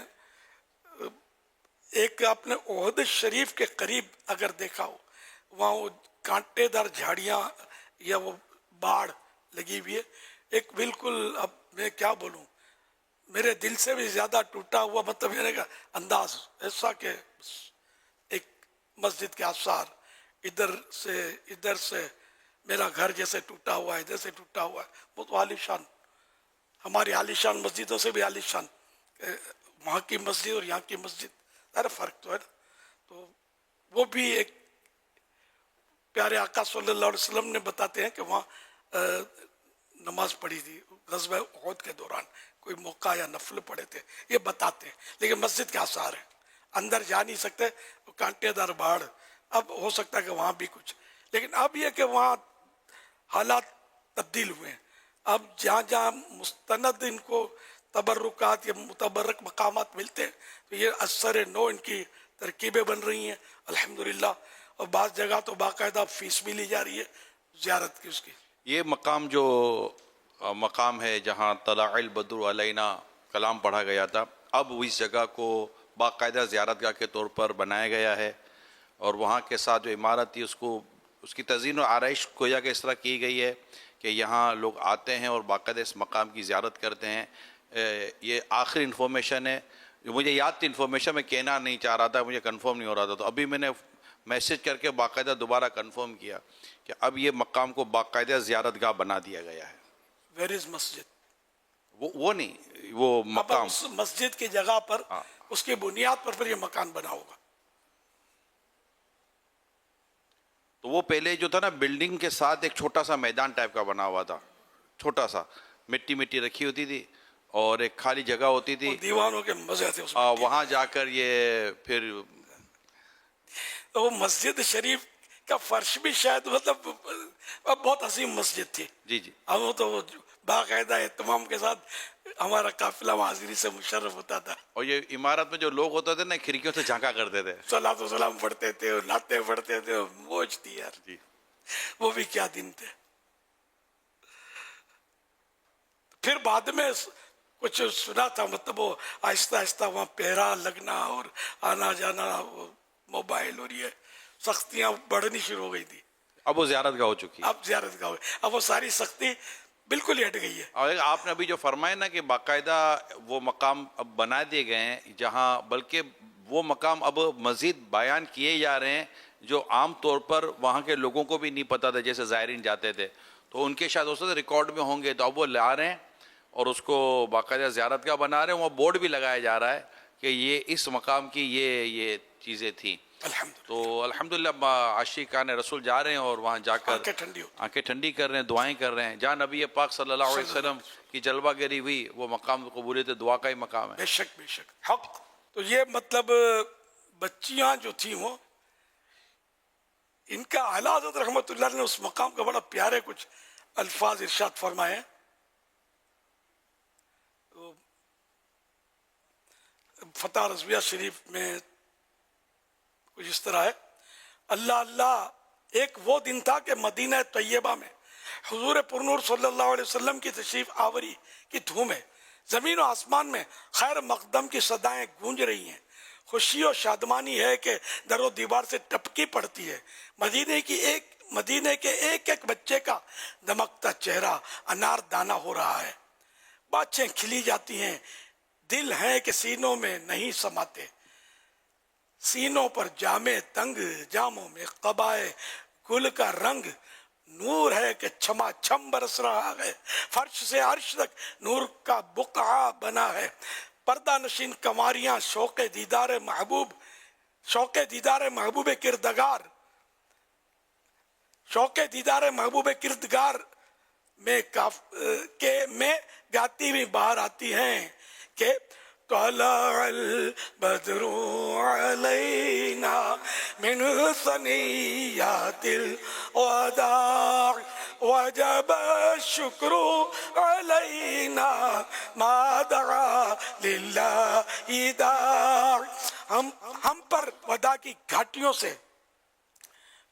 C: ایک آپ نے احد شریف کے قریب اگر دیکھا ہو، وہاں وہ کانٹے دار جھاڑیاں یا وہ باڑ لگی ہوئی ہے، ایک بالکل، اب میں کیا بولوں، میرے دل سے بھی زیادہ ٹوٹا ہوا، مطلب یہ کا انداز ایسا کہ ایک مسجد کے آثار ادھر سے میرا گھر جیسے ٹوٹا ہوا ہے، ادھر سے ٹوٹا ہوا ہے، بہت عالی شان. ہماری عالیشان مسجدوں سے بھی عالیشان وہاں کی مسجد اور یہاں کی مسجد ذرا فرق تو ہے نا. تو وہ بھی ایک پیارے آقا صلی اللہ علیہ وسلم نے بتاتے ہیں کہ وہاں نماز پڑھی تھی غزوہ احد کے دوران, کوئی موقع یا نفل پڑھے تھے, یہ بتاتے ہیں. لیکن مسجد کے آثار ہیں, اندر جا نہیں سکتے, کانٹے دار باڑ. اب ہو سکتا ہے کہ وہاں بھی کچھ, لیکن اب یہ کہ وہاں حالات تبدیل ہوئے ہیں. اب جہاں جہاں مستند ان کو تبرکات یا متبرک مقامات ملتے ہیں تو یہ اثر نو ان کی ترکیبیں بن رہی ہیں الحمدللہ. اور بعض جگہ تو باقاعدہ فیس بھی لی جا رہی ہے زیارت کی اس کی.
J: یہ مقام جو مقام ہے جہاں طلع البدر علینا کلام پڑھا گیا تھا, اب اس جگہ کو باقاعدہ زیارت گاہ کے طور پر بنایا گیا ہے, اور وہاں کے ساتھ جو عمارت تھی اس کی تزئین و آرائش گویا کہ اس طرح کی گئی ہے کہ یہاں لوگ آتے ہیں اور باقاعدہ اس مقام کی زیارت کرتے ہیں. یہ آخری انفارمیشن ہے, مجھے یاد تھی انفارمیشن, میں کہنا نہیں چاہ رہا تھا, مجھے کنفرم نہیں ہو رہا تھا, تو ابھی میں نے میسج کر کے باقاعدہ دوبارہ کنفرم کیا کہ اب یہ مقام کو باقاعدہ زیارت گاہ بنا دیا گیا ہے.
C: ویئر از مسجد؟
J: وہ نہیں, وہ مقام
C: اس مسجد کی جگہ پر اس کی بنیاد پر پھر یہ مکان بنا ہوگا.
J: تو وہ پہلے جو تھا نا بلڈنگ کے ساتھ ایک چھوٹا سا میدان ٹائپ کا بنا ہوا تھا, چھوٹا سا مٹی رکھی ہوتی تھی اور ایک خالی جگہ ہوتی تھی,
C: دیوانوں کے مزے تھے
J: وہاں جا کر یہ پھر
C: وہ مسجد شریف کا فرش بھی شاید مطلب بہت عظیم مسجد تھی.
J: جی جی,
C: ہم تو باقاعدہ اہتمام کے ساتھ ہمارا قافلہ حاضری سے مشرف ہوتا تھا.
J: اور یہ عمارت میں جو لوگ ہوتے تھے نا کھڑکیوں سے جھانکا کرتے تھے,
C: صلاۃ و سلام پڑھتے تھے, نعتیں پڑھتے تھے, موج تھی یار.
J: جی,
C: وہ بھی کیا دن تھے. پھر بعد میں کچھ سنا تھا, مطلب وہ آہستہ آہستہ وہاں پہرا لگنا اور آنا جانا, موبائل اور یہ سختیاں بڑھنی شروع ہو گئی تھی.
J: اب وہ زیارت گاہ ہو چکی ہے,
C: اب زیارت گاہ, اب وہ ساری سختی بالکل ہی ہٹ گئی ہے.
J: اور آپ نے ابھی جو فرمایا نا کہ باقاعدہ وہ مقام اب بنا دیے گئے ہیں جہاں, بلکہ وہ مقام اب مزید بیان کیے جا رہے ہیں جو عام طور پر وہاں کے لوگوں کو بھی نہیں پتا تھا, جیسے زائرین جاتے تھے تو ان کے شاید ہو سکتا ہے ریکارڈ میں ہوں گے, تو اب وہ لا رہے ہیں اور اس کو باقاعدہ زیارت گاہ بنا رہے ہیں. وہاں بورڈ بھی لگایا جا رہا ہے کہ یہ اس مقام کی یہ چیزیں تھیں. تو الحمدللہ عاشقان رسول جا رہے ہیں اور وہاں جا کر آنکھیں ٹھنڈی کر رہے ہیں, دعائیں کر رہے ہیں. جہاں نبی پاک صلی اللہ علیہ وسلم کی جلوہ گری ہوئی وہ مقام قبولیت دعا کا ہی مقام ہے.
C: بے شک بے شک حق. تو یہ مطلب بچیاں جو تھیں وہ, ان کا اعلیٰ حضرت رحمت اللہ نے اس مقام کا بڑا پیارے کچھ الفاظ ارشاد فرمائے ہیں. فتح رضویہ شریف میں کچھ اس طرح ہے, اللہ اللہ ایک وہ دن تھا کہ مدینہ طیبہ میں حضور پرنور صلی اللہ علیہ وسلم کی تشریف آوری کی دھوم ہے. زمین و آسمان میں خیر مقدم کی صدائیں گونج رہی ہیں. خوشی و شادمانی ہے کہ در و دیوار سے ٹپکی پڑتی ہے. مدینے کے ایک ایک بچے کا دمکتا چہرہ انار دانہ ہو رہا ہے. باتیں کھلی جاتی ہیں, دل ہیں کہ سینوں میں نہیں سماتے. سینوں پر جامے تنگ, جاموں میں قبائے گل کا رنگ. نور ہے کہ چھما چھم برس رہا ہے, فرش سے عرش تک نور کا بقعہ بنا ہے. پردہ نشین کماریاں شوق دیدار محبوب کردگار, شوق دیدار محبوب کردگار میں گاتی بھی باہر آتی ہیں کہ طلع البدر علینا من ثنیات الوداع وجب الشکر علینا ما دعا للہ داع. ہم پر ودا کی گھاٹیوں سے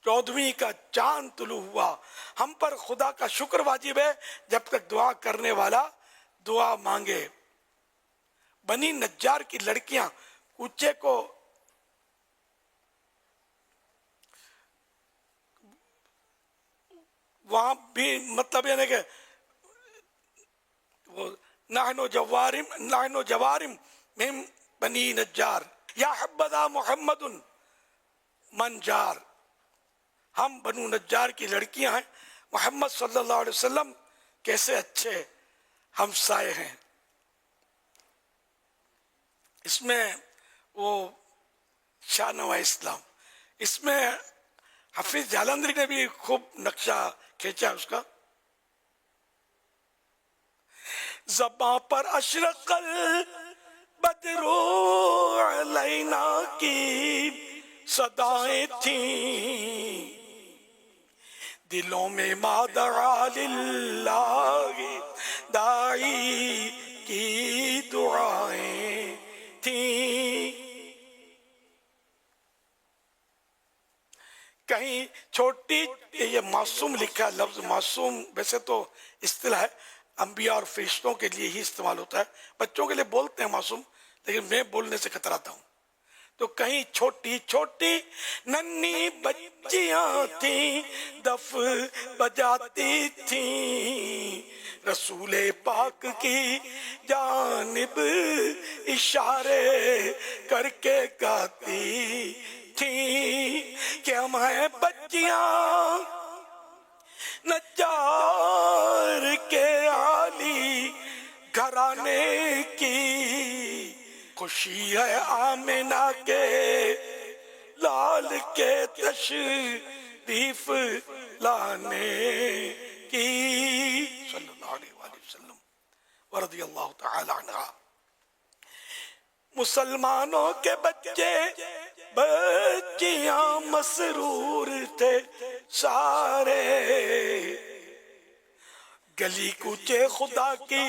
C: 14ویں کا چاند طلوع ہوا. ہم پر خدا کا شکر واجب ہے جب تک دعا کرنے والا دعا مانگے. بنی نجار کی لڑکیاں کوچے کو وہاں بھی مطلب یعنی کہ نحن جوارم من بنی نجار یا حبذا محمد من جار. ہم بنو نجار کی لڑکیاں ہیں, محمد صلی اللہ علیہ وسلم کیسے اچھے ہمسائے ہیں. اس میں وہ شاہ نواز اسلام، اس میں حفیظ جالندری نے بھی خوب نقشہ کھینچا اس کا. زباں پر اشرق البدر علینا کی صدائیں تھیں، دلوں میں ما دعا للہ داعی کی دعائیں تھیں. کہیں چھوٹی، یہ معصوم لکھا ہے، لفظ معصوم ویسے تو اصطلاح ہے، انبیاء اور فرشتوں کے لیے ہی استعمال ہوتا ہے، بچوں کے لیے بولتے ہیں معصوم، لیکن میں بولنے سے کتراتا ہوں. تو کہیں چھوٹی چھوٹی ننھی بچیاں تھیں دف بجاتی تھیں، رسول پاک کی جانب اشارے کر کے گاتی تھیں کہ ہم ہیں بچیاں نجار کے عالی گھرانے کی، خوشی ہے آمنہ کے لال کے تشریف لانے کی صلی اللہ علیہ وآلہ وسلم ورضی اللہ تعالی عنہ. مسلمانوں کے بچے بچیاں مسرور تھے سارے، گلی کوچے خدا کی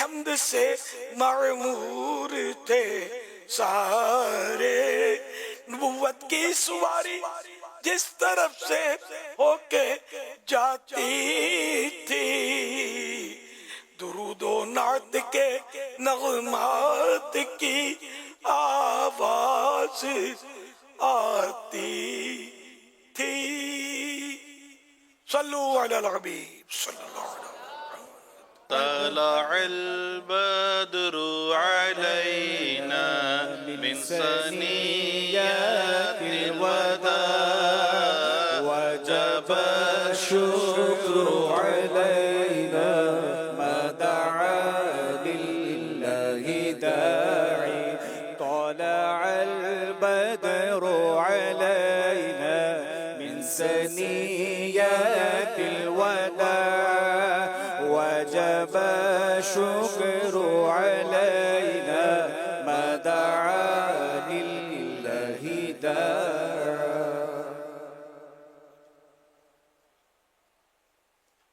C: حمد سے معمور تھے سارے. نبوت کی سواری جس طرف سے ہو کے جاتی تھی، درود و نعت کے نغمات کی آواز آتی تھی. صلو علی الحبیب صلی اللہ علیہ وسلم.
J: طلع البدر علينا من ثنيات الوداع وجب الشكر علينا ما دعا لله داعي. طلع البدر علينا من ثنيات الوداع وجب الشكر علينا ما دعا لله داع.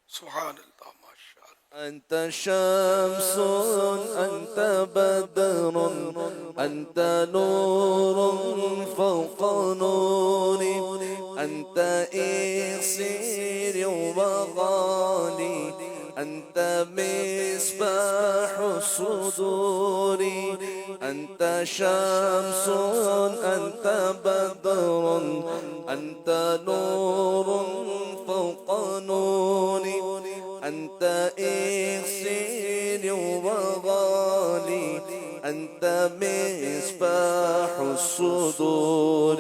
C: سبحان اللہ ما شاء اللہ.
A: أنت شمس أنت بدر أنت نور فوق نور أنت إكسير وغالي أنت مصباح الصدور أنت شمس أنت بدر أنت نور فوق نور أنت إكسير وغالي أنت مصباح الصدور.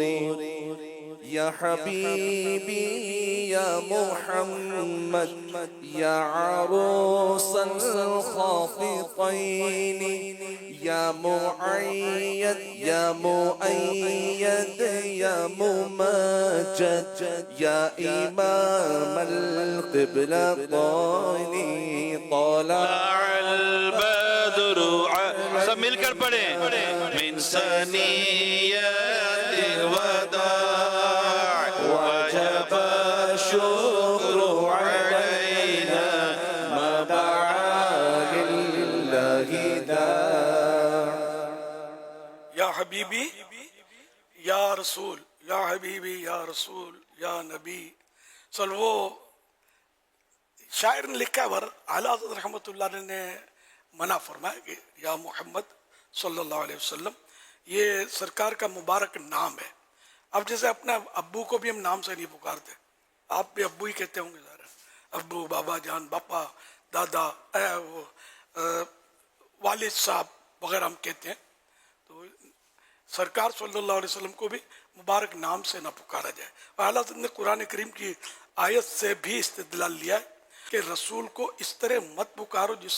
A: يا حبيبي يا محمد يا عروس الخافقين يا مؤيد يا مؤيد يا ممجد يا إمام القبلتين. طلع
J: البدر سب مل کر پڑھیں من ثنيات الوداع وجب الشكر علينا ما دعا لله داع.
C: یا حبیبی یا رسول، یا حبیبی یا رسول یا نبی. وہ شاعر نے لکھا ہے، اعلیٰ حضرت رحمۃ اللہ نے منع فرمایا کہ یا محمد صلی اللہ علیہ وسلم، یہ سرکار کا مبارک نام ہے. اب جیسے اپنے ابو کو بھی ہم نام سے نہیں پکارتے، آپ بھی ابو ہی کہتے ہوں گے ظاہر، ابو، بابا جان، باپا، دادا، والد صاحب وغیرہ ہم کہتے ہیں. تو سرکار صلی اللہ علیہ وسلم کو بھی مبارک نام سے نہ پکارا جائے. اعلیٰ حضرت نے قرآن کریم کی آیت سے بھی استدلال لیا ہے کہ رسول کو اس طرح مت پکارو جس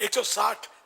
C: 160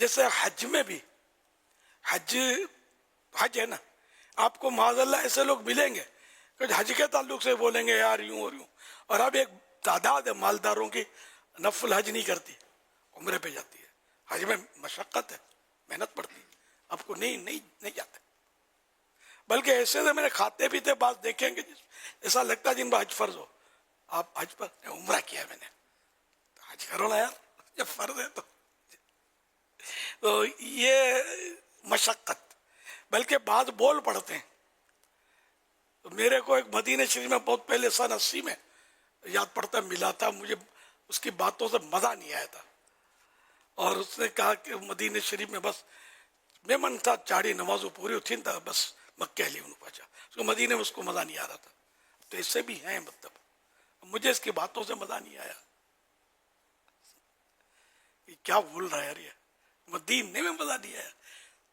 C: جیسے حج میں بھی حج ہے نا، آپ کو معاذ اللہ ایسے لوگ ملیں گے کہ حج کے تعلق سے بولیں گے یار یوں اور یوں، اور اب ایک تعداد ہے مالداروں کی نفل حج نہیں کرتی، عمرے پہ جاتی ہے. حج میں مشقت ہے، محنت پڑتی ہے، آپ کو نہیں جاتے. بلکہ ایسے سے میں نے کھاتے پیتے بعض دیکھیں گے ایسا لگتا ہے جن پر حج فرض ہو. آپ حج پر عمرہ کیا میں نے، حج کرو نا یار جب فرض ہے تو یہ مشقت. بلکہ بعض بول پڑتے ہیں. تو میرے کو ایک مدینہ شریف میں بہت پہلے سن 80 میں یاد پڑتا ملا تھا، مجھے اس کی باتوں سے مزہ نہیں آیا تھا، اور اس نے کہا کہ مدینہ شریف میں بس میں من تھا چاڑی نمازوں پوری ہوتی تھا بس مکہ لی انہوں پہنچا، اس کو مدینہ میں اس کو مزہ نہیں آ رہا تھا. تو ایسے بھی ہیں، مطلب مجھے اس کی باتوں سے مزہ نہیں آیا. یہ کیا بول رہا ہے یار، یہ مدینے میں مزہ نہیں آیا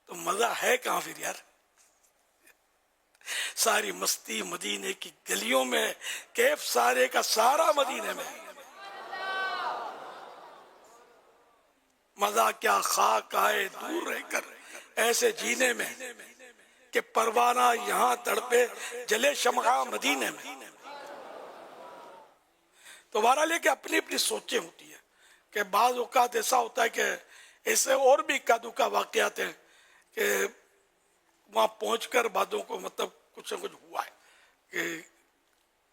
C: تو مزہ ہے کہاں پھر یار؟ ساری مستی مدینے کی گلیوں میں، کیف سارے کا سارا مدینے میں. مزہ کیا خاک آئے دور رہ کر ایسے جینے میں کہ پروانہ یہاں تڑپے جلے شمع مدینے میں. تو بہرحال لے کے اپنی اپنی سوچیں ہوتی ہیں کہ بعض اوقات ایسا ہوتا ہے کہ ایسے اور بھی اکا دکا واقعات ہیں کہ وہاں پہنچ کر بعدوں کو مطلب کچھ نہ کچھ ہوا ہے کہ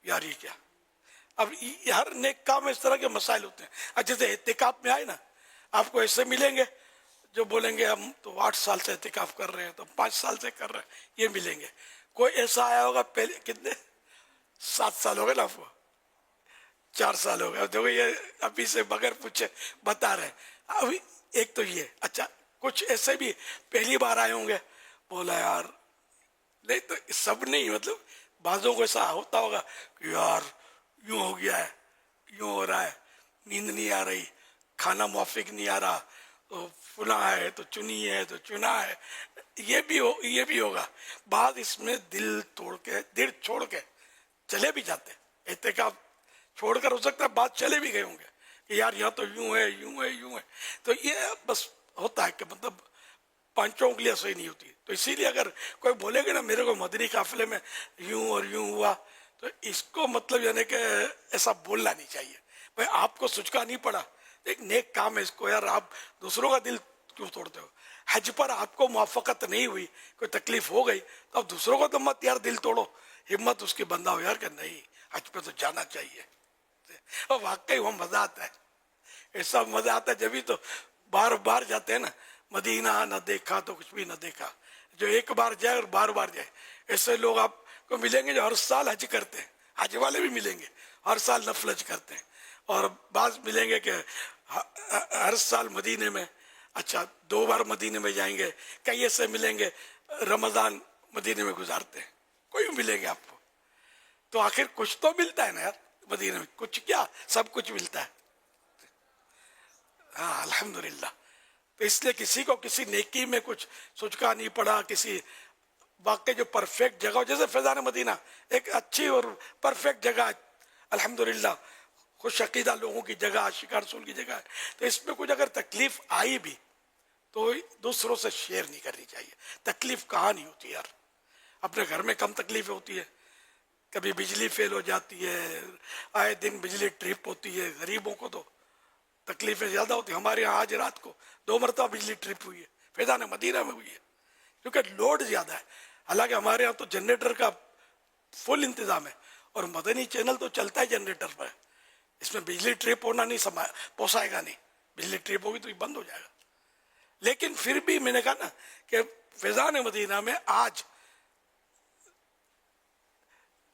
C: یار یہ کیا. اب ہر نیک کام میں اس طرح کے مسائل ہوتے ہیں. جیسے اعتکاف میں آئے نا، آپ کو ایسے ملیں گے جو بولیں گے ہم تو 8 سال سے اعتکاف کر رہے ہیں، تو 5 سال سے کر رہے ہیں، یہ ملیں گے. کوئی ایسا آیا ہوگا پہلے کتنے 7 سال ہو گئے نا، آپ کو 4 سال ہو گئے. دیکھو یہ ابھی سے بغیر پوچھے بتا رہے ہیں. ابھی ایک تو یہ اچھا، کچھ ایسے بھی پہلی بار آئے ہوں گے، بولا یار نہیں تو سب نہیں، مطلب بعضوں کو ایسا ہوتا ہوگا کہ یار یوں ہو گیا ہے، یوں ہو رہا ہے، نیند نہیں آ رہی، کھانا موافق نہیں آ رہا، تو فلاں ہے تو چنی ہے تو چنا ہے. یہ بھی ہوگا. بعض اس میں دل چھوڑ کے چلے بھی جاتے، اعتکاف چھوڑ کر ہو سکتا ہے بعد چلے بھی گئے ہوں گے کہ یار یہاں تو یوں ہے یوں ہے یوں ہے. تو یہ بس ہوتا ہے کہ مطلب پانچوں انگلیاں صحیح نہیں ہوتی. تو اسی لیے اگر کوئی بولے گا نا میرے کو مدنی قافلے میں یوں اور یوں ہوا، تو اس کو مطلب یعنی کہ ایسا بولنا نہیں چاہیے. بھائی آپ کو سچکا نہیں پڑا، ایک نیک کام ہے اس کو، یار آپ دوسروں کا دل کیوں توڑتے ہو؟ حج پر آپ کو موافقت نہیں ہوئی، کوئی تکلیف ہو گئی، تو اب دوسروں کو تو مت یار دل توڑو، ہمت اس کی بندہ ہو یار کہ نہیں حج پہ تو جانا چاہیے. اور واقعی وہ مزہ آتا ہے، ایسا مزہ آتا ہے جبھی تو بار بار جاتے ہیں نا. مدینہ نہ دیکھا تو کچھ بھی نہ دیکھا. جو ایک بار جائے اور بار بار جائے، ایسے لوگ آپ کو ملیں گے جو ہر سال حج کرتے ہیں. حج والے بھی ملیں گے ہر سال نفل حج کرتے ہیں. اور بعض ملیں گے کہ ہر سال مدینے میں، اچھا 2 بار مدینے میں جائیں گے. کئی ایسے ملیں گے رمضان مدینے میں گزارتے ہیں. کوئی ملیں گے آپ کو. تو آخر کچھ تو ملتا ہے نا یار مدینے میں، کچھ کیا سب کچھ ملتا ہے. ہاں الحمدللہ. تو اس لیے کسی کو کسی نیکی میں کچھ سچکا نہیں پڑا. کسی واقعی جو پرفیکٹ جگہ ہو، جیسے فیضان مدینہ ایک اچھی اور پرفیکٹ جگہ ہے الحمدللہ، خوش عقیدہ لوگوں کی جگہ، عاشقان رسول کی جگہ ہے. تو اس میں کچھ اگر تکلیف آئی بھی تو دوسروں سے شیئر نہیں کرنی چاہیے. تکلیف کہاں نہیں ہوتی یار، اپنے گھر میں کم تکلیف ہوتی ہے. کبھی بجلی فیل ہو جاتی ہے، آئے دن بجلی ٹرپ ہوتی ہے. غریبوں کو تو تکلیفیں زیادہ ہوتی. ہمارے یہاں آج رات کو 2 مرتبہ بجلی ٹرپ ہوئی ہے، فیضان مدینہ میں ہوئی ہے، کیونکہ لوڈ زیادہ ہے. حالانکہ ہمارے یہاں تو جنریٹر کا فل انتظام ہے، اور مدنی چینل تو چلتا ہے جنریٹر پر. اس میں بجلی ٹرپ ہونا نہیں پوسائے گا نہیں. بجلی ٹرپ ہوگی تو یہ بند ہو جائے گا. لیکن پھر بھی میں نے کہا نا کہ فیضان مدینہ میں آج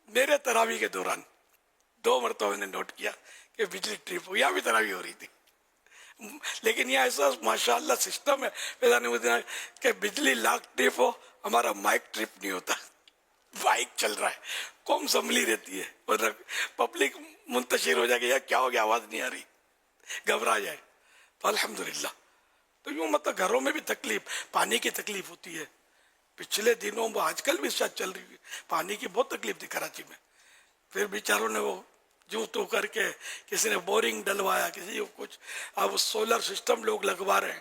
C: میرے تراویح کے دوران 2 مرتبہ میں نے نوٹ کیا کہ بجلی ٹرپ ہو. یہاں بھی تراویح ہو رہی تھی، لیکن یہ ایسا ماشاءاللہ سسٹم ہے فیضان مدینہ کہ بجلی لاکھ ٹرپ ہو، ہمارا مائک ٹرپ نہیں ہوتا. مائک چل رہا ہے، قوم سنبھلی رہتی ہے، ورنہ پبلک منتشر ہو جائے گی، یا کیا ہو گیا آواز نہیں آ رہی، گھبرا جائے. تو الحمدللہ. تو یوں مطلب گھروں میں بھی تکلیف، پانی کی تکلیف ہوتی ہے. پچھلے دنوں میں آج کل بھی شاید چل رہی ہے، پانی کی بہت تکلیف تھی کراچی میں. پھر بیچاروں نے وہ جو تو کر کے کسی نے بورنگ ڈلوایا، کسی کو کچھ. اب سولر سسٹم لوگ لگوا رہے ہیں،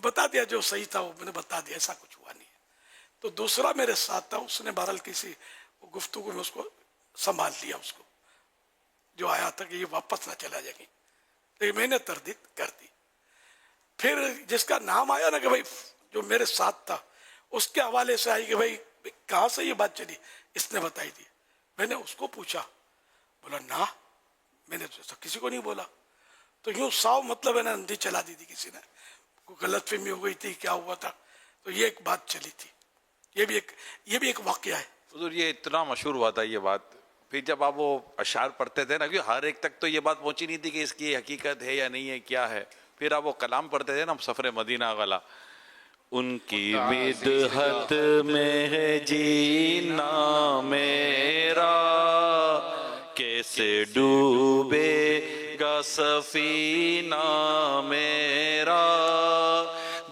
C: بتا دیا جو صحیح تھا وہ میں نے بتا دیا، ایسا کچھ ہوا نہیں ہے. تو دوسرا میرے ساتھ تھا، اس نے بہرحال کسی گفتگو میں اس کو سنبھال لیا، اس کو جو آیا تھا کہ یہ واپس نہ چلا جائے گی، لیکن میں نے تردید کر دی. پھر جس کا نام آیا نا کہ بھائی جو میرے ساتھ تھا، اس کے حوالے سے آئی کہ بھائی کہاں سے یہ بات چلی، اس نے بتائی دی. میں نے اس کو پوچھا، بولا نہ میں نے کسی کو نہیں بولا. تو یوں ساؤ مطلب ہے نا اندھی چلا دی تھی کسی نے، کوئی غلط فہمی ہو گئی تھی، کیا ہوا تھا. تو یہ ایک بات چلی تھی، یہ بھی ایک واقعہ ہے.
J: حضور یہ اتنا مشہور ہوا تھا یہ بات، پھر جب آپ وہ اشعار پڑھتے تھے نا، کہ ہر ایک تک تو یہ بات پہنچی نہیں تھی کہ اس کی حقیقت ہے یا نہیں ہے، کیا ہے. پھر آپ وہ کلام پڑھتے تھے نا سفر مدینہ والا، ان کی بدحت میں ہے جینا میرا، کیسے ڈوبے گا سفینہ میرا،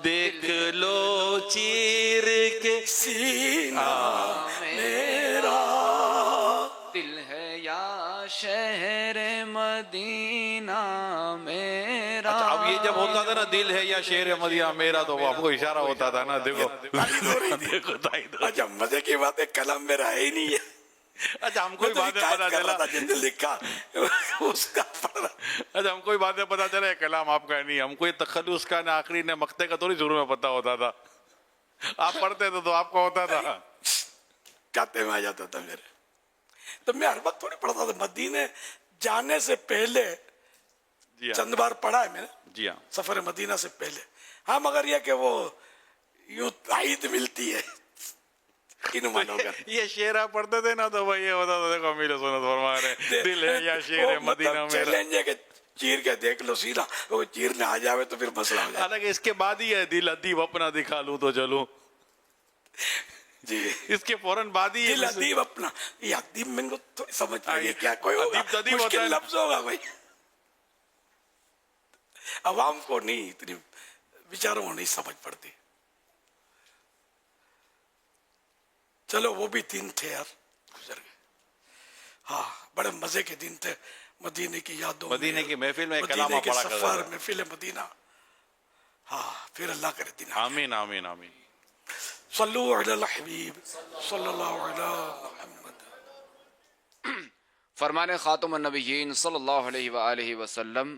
J: دیکھ لو چیر کے سینہ میرا،
A: دل ہے یا شہر مدینہ میرا.
J: اچھا اب یہ جب ہوتا تھا نا دل ہے یا شہر مدینہ میرا، تو آپ کو اشارہ ہوتا تھا نا، دیکھو دیکھو.
C: اچھا مزے کی بات ہے، کلام میرا ہے ہی نہیں ہے.
J: اچھا ہم کوئی باتیں پتا چلا،
C: جن لکھا اس کا پڑھ رہا.
J: اچھا ہم کوئی باتیں پتا چلا یہ کلام آپ کا نہیں، ہم کو یہ تخلص کا نہ آخری نہ مقطع کا تھوڑی شروع میں پتا ہوتا تھا. آپ پڑھتے تھے تو آپ کو ہوتا تھا،
C: کہتے میں آ جاتا تھا میرے. تو میں ہر وقت تھوڑی پڑھتا تھا. مدینے جانے سے پہلے چند بار پڑھا ہے میں نے،
J: جی ہاں،
C: سفر مدینہ سے پہلے. ہاں مگر یہ کہ وہ یوں تائید ملتی ہے
J: یہ شعر آپ پڑھتے تھے نا تو بھائی یہ ہوتا تھا، دیکھو امیر سنت فرما رہے دل ہے یا شعر مدینہ میرا.
C: چیلنج ہے کہ چیر کے دیکھ لو سیدھا، وہ چیر نہ آ جاوے تو پھر مسئلہ ہو جائے.
J: حالانکہ اس کے بعد ہی ہے دل ادیب اپنا دکھا لوں تو چلوں،
C: جی
J: اس کے فوراً بعد ہی
C: دل ادیب اپنا. یہ ادیب میں کو تھوڑی سمجھ آئیے کیا کوئی ہوگا، مشکل لفظ ہوگا بھائی، عوام کو نہیں، اتنی بیچاروں کو نہیں سمجھ پڑتی. چلو وہ بھی دن تھے یار، گزر گئے. ہاں بڑے مزے کے دن تھے، مدینے کی یادوں،
J: مدینے کی محفل میں کلام
C: مدینے کے
J: پڑھا کرتے
C: سفر،
J: تھے.
C: محفل مدینہ. ہاں پھر اللہ کرے دن.
J: آمین آمین آمین.
C: صلو علی الحبیب صلی اللہ علی محمد.
A: فرمان خاتم النبیین صلی اللہ علیہ وآلہ وسلم،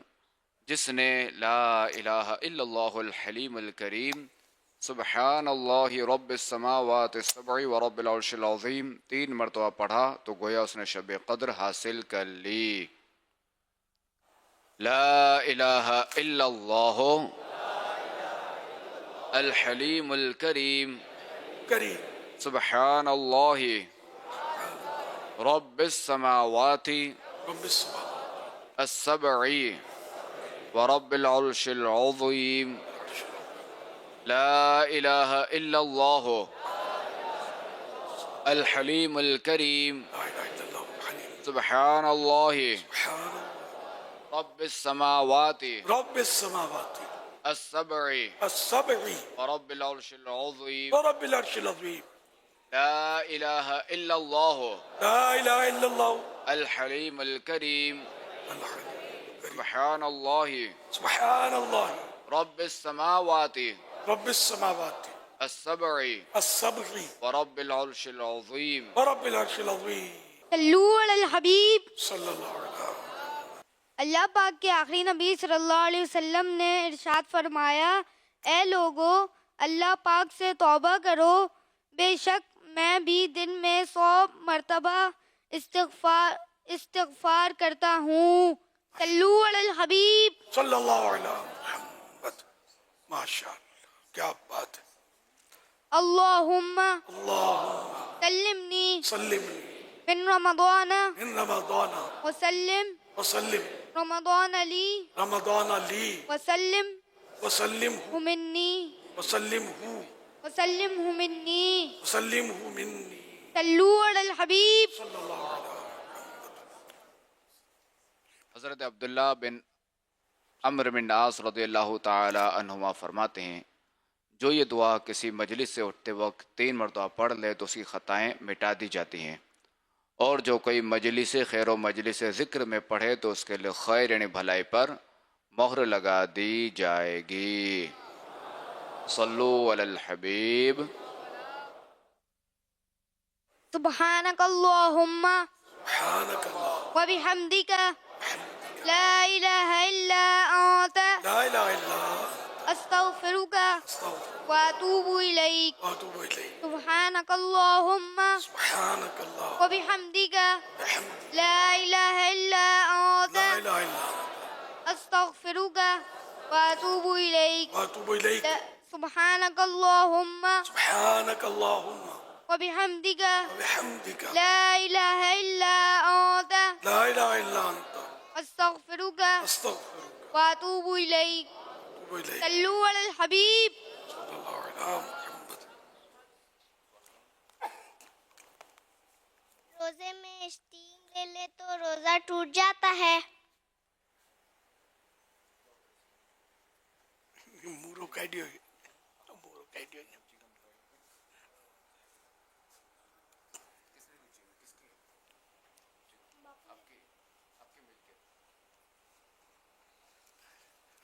A: جس نے لا الہ الا اللہ الحلیم الکریم سبحان اللہ رب السماوات السبع ورب العرش العظیم 3 مرتبہ پڑھا تو گویا اس نے شب قدر حاصل کر لی. لا الہ الا اللہ الحلیم الکریم سبحان اللہ رب السماوات السبع ورب العرش العظیم. لا الہ الا اللہ الحلیم الکریم سبحان اللہ رب السماوات السبع ورب العرش العظیم. لا الہ الا اللہ الحلیم الکریم سبحان اللہ رب السماوات السبع ورب العرش العظیم.
H: صلو علی الحبیب
C: صلی اللہ علیہ وسلم.
H: اللہ پاک کے آخری نبی صلی اللہ علیہ وسلم نے ارشاد فرمایا، اے لوگو اللہ پاک سے توبہ کرو، بے شک میں بھی دن میں 100 مرتبہ استغفار کرتا ہوں. صلو علی الحبیب
C: صلی اللہ علیہ محمد. ماشاء اللہ کیا بات ہے.
H: اللہم
C: اللہم
H: سلمنی من رمضان
C: وسلم
H: رمضان لی
C: وسلم
H: منی منی. صلو علی الحبیب.
A: حضرت عبداللہ بن عمرو بن عاص رضی اللہ تعالی عنہما فرماتے ہیں، جو یہ دعا کسی مجلس سے اٹھتے وقت 3 مرتبہ پڑھ لے تو اس کی خطائیں مٹا دی جاتی ہیں، اور جو کوئی مجلس خیر و مجلس ذکر میں پڑھے تو اس کے لیے خیر یعنی بھلائی پر مہر لگا دی جائے گی. صلو علی الحبیب.
G: سبحانك اللهم
C: سبحانك اللهم
G: وبحمدك لا إله إلا أنت
C: لا إله إلا
G: أستغفرك
C: أستغفرك
G: وأتوب إليك.
C: وأتوب إليك.
G: سبحانك اللهم
C: سبحانك اللهم
G: وبحمدك
C: وبحمدك
G: لا إله إلا أنت
C: لا إله إلا أنت
G: أستغفرك وأتوب إليك.
C: وأتوب إليك.
G: سبحانك اللهم
C: سبحانك اللهم
G: وبحمدك
C: وبحمدك
G: لا إله إلا أنت
C: لا إله إلا أنت
G: أستغفرك
C: أستغفرك
G: وأتوب إليك.
C: وأتوب إليك.
G: صلوا على الحبيب.
C: صلى الله على محمد.
H: روزے میں اسٹیم لے لے تو روزہ ٹوٹ جاتا ہے.
C: مورو کیڈیو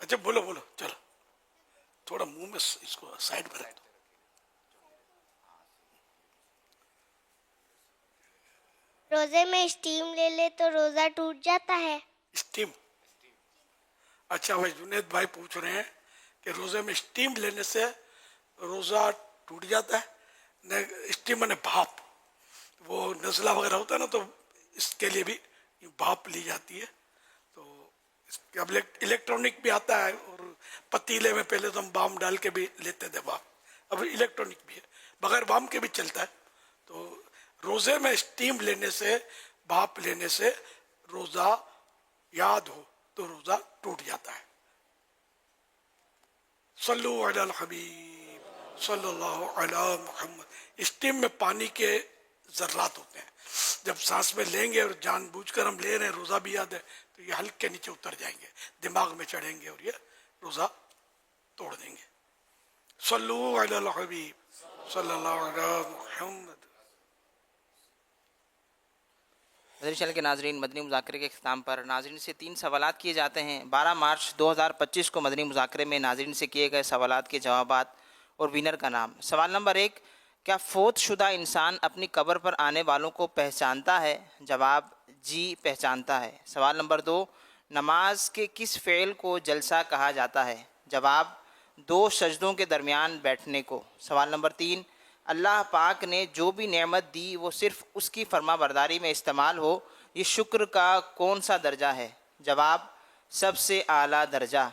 C: اچھا بولو بولو چلو تھوڑا منہ میں اس کو سائڈ پر رکھ دو.
H: روزے میں اسٹیم لے لے تو روزہ ٹوٹ جاتا ہے.
C: اسٹیم. اچھا بھائی جنید بھائی پوچھ رہے ہیں کہ روزے میں اسٹیم لینے سے روزہ ٹوٹ جاتا ہے. اسٹیم میں بھاپ وہ نزلہ وغیرہ ہوتا ہے نا تو اس کے لیے بھی بھاپ لی جاتی ہے. تو اب الیکٹرانک بھی آتا ہے اور پتیلے میں پہلے تو ہم بام ڈال کے بھی لیتے تھے بھاپ. اب الیکٹرانک بھی ہے بغیر بام کے بھی چلتا ہے. تو روزے میں اسٹیم لینے سے بھاپ لینے سے روزہ یاد ہو تو روزہ ٹوٹ جاتا ہے. صلو علی الحبیب صلی اللہ علی محمد. اسٹیم میں پانی کے ذرات ہوتے ہیں. جب سانس میں لیں گے اور جان بوجھ کر ہم لے رہے ہیں روزہ بھی یاد ہے تو یہ حلق کے نیچے اتر جائیں گے دماغ میں چڑھیں گے اور یہ روزہ توڑ دیں گے. صلو علی الحبیب صلی اللہ علی محمد.
D: مدنی چینل کے ناظرین، مدنی مذاکرے کے اختتام پر ناظرین سے 3 سوالات کیے جاتے ہیں. 12 مارچ 2025 کو مدنی مذاکرے میں ناظرین سے کیے گئے سوالات کے جوابات اور وینر کا نام. سوال نمبر 1، کیا فوت شدہ انسان اپنی قبر پر آنے والوں کو پہچانتا ہے؟ جواب جی پہچانتا ہے. سوال نمبر 2، نماز کے کس فعل کو جلسہ کہا جاتا ہے؟ جواب 2 سجدوں کے درمیان بیٹھنے کو. سوال نمبر 3، اللہ پاک نے جو بھی نعمت دی وہ صرف اس کی فرما برداری میں استعمال ہو، یہ شکر کا کون سا درجہ ہے؟ جواب سب سے اعلیٰ درجہ.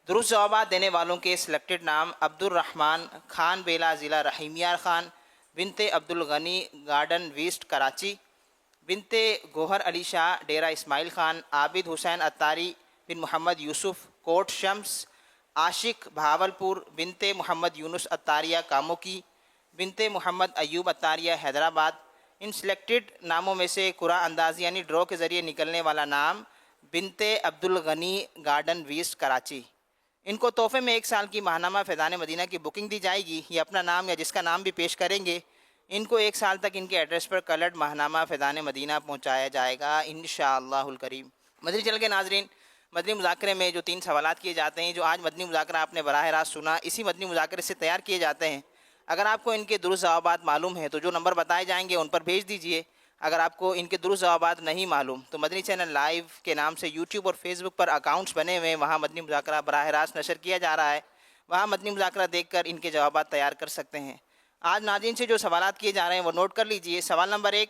D: درست جوابات دینے والوں کے سلیکٹڈ نام: عبد الرحمن خان بیلا، ضلع رحیمیار خان، بنت عبد الغنی، گارڈن ویسٹ کراچی، بنت گوہر علی شاہ، ڈیرہ اسماعیل خان، عابد حسین اتاری بن محمد یوسف، کوٹ شمس، عاشق بھاولپور، بنت محمد یونس اتاریہ کاموکی، بنت محمد ایوب اتاریہ حیدرآباد. ان سلیکٹڈ ناموں میں سے قرعہ اندازی یعنی ڈرا کے ذریعے نکلنے والا نام بنت عبد الغنی، گارڈن ویسٹ کراچی. ان کو تحفے میں 1 سال کی ماہنامہ فیضان مدینہ کی بکنگ دی جائے گی. یہ اپنا نام یا جس کا نام بھی پیش کریں گے ان کو 1 سال تک ان کے ایڈریس پر کلرڈ ماہنامہ فیضان مدینہ پہنچایا جائے گا انشاءاللہ الکریم. مدنی چینل کے ناظرین، مدنی مذاکرے میں جو 3 سوالات کیے جاتے ہیں، جو آج مدنی مذاکرہ آپ نے براہ راست سنا، اسی مدنی مذاکرے سے تیار کیے جاتے ہیں. اگر آپ کو ان کے درست جوابات معلوم ہیں تو جو نمبر بتائے جائیں گے ان پر بھیج دیجئے. اگر آپ کو ان کے درست جوابات نہیں معلوم تو مدنی چینل لائیو کے نام سے یوٹیوب اور فیس بک پر اکاؤنٹس بنے ہوئے ہیں، وہاں مدنی مذاکرہ براہ راست نشر کیا جا رہا ہے. وہاں مدنی مذاکرہ دیکھ کر ان کے جوابات تیار کر سکتے ہیں. آج ناظرین سے جو سوالات کیے جا رہے ہیں وہ نوٹ کر لیجئے. سوال نمبر 1،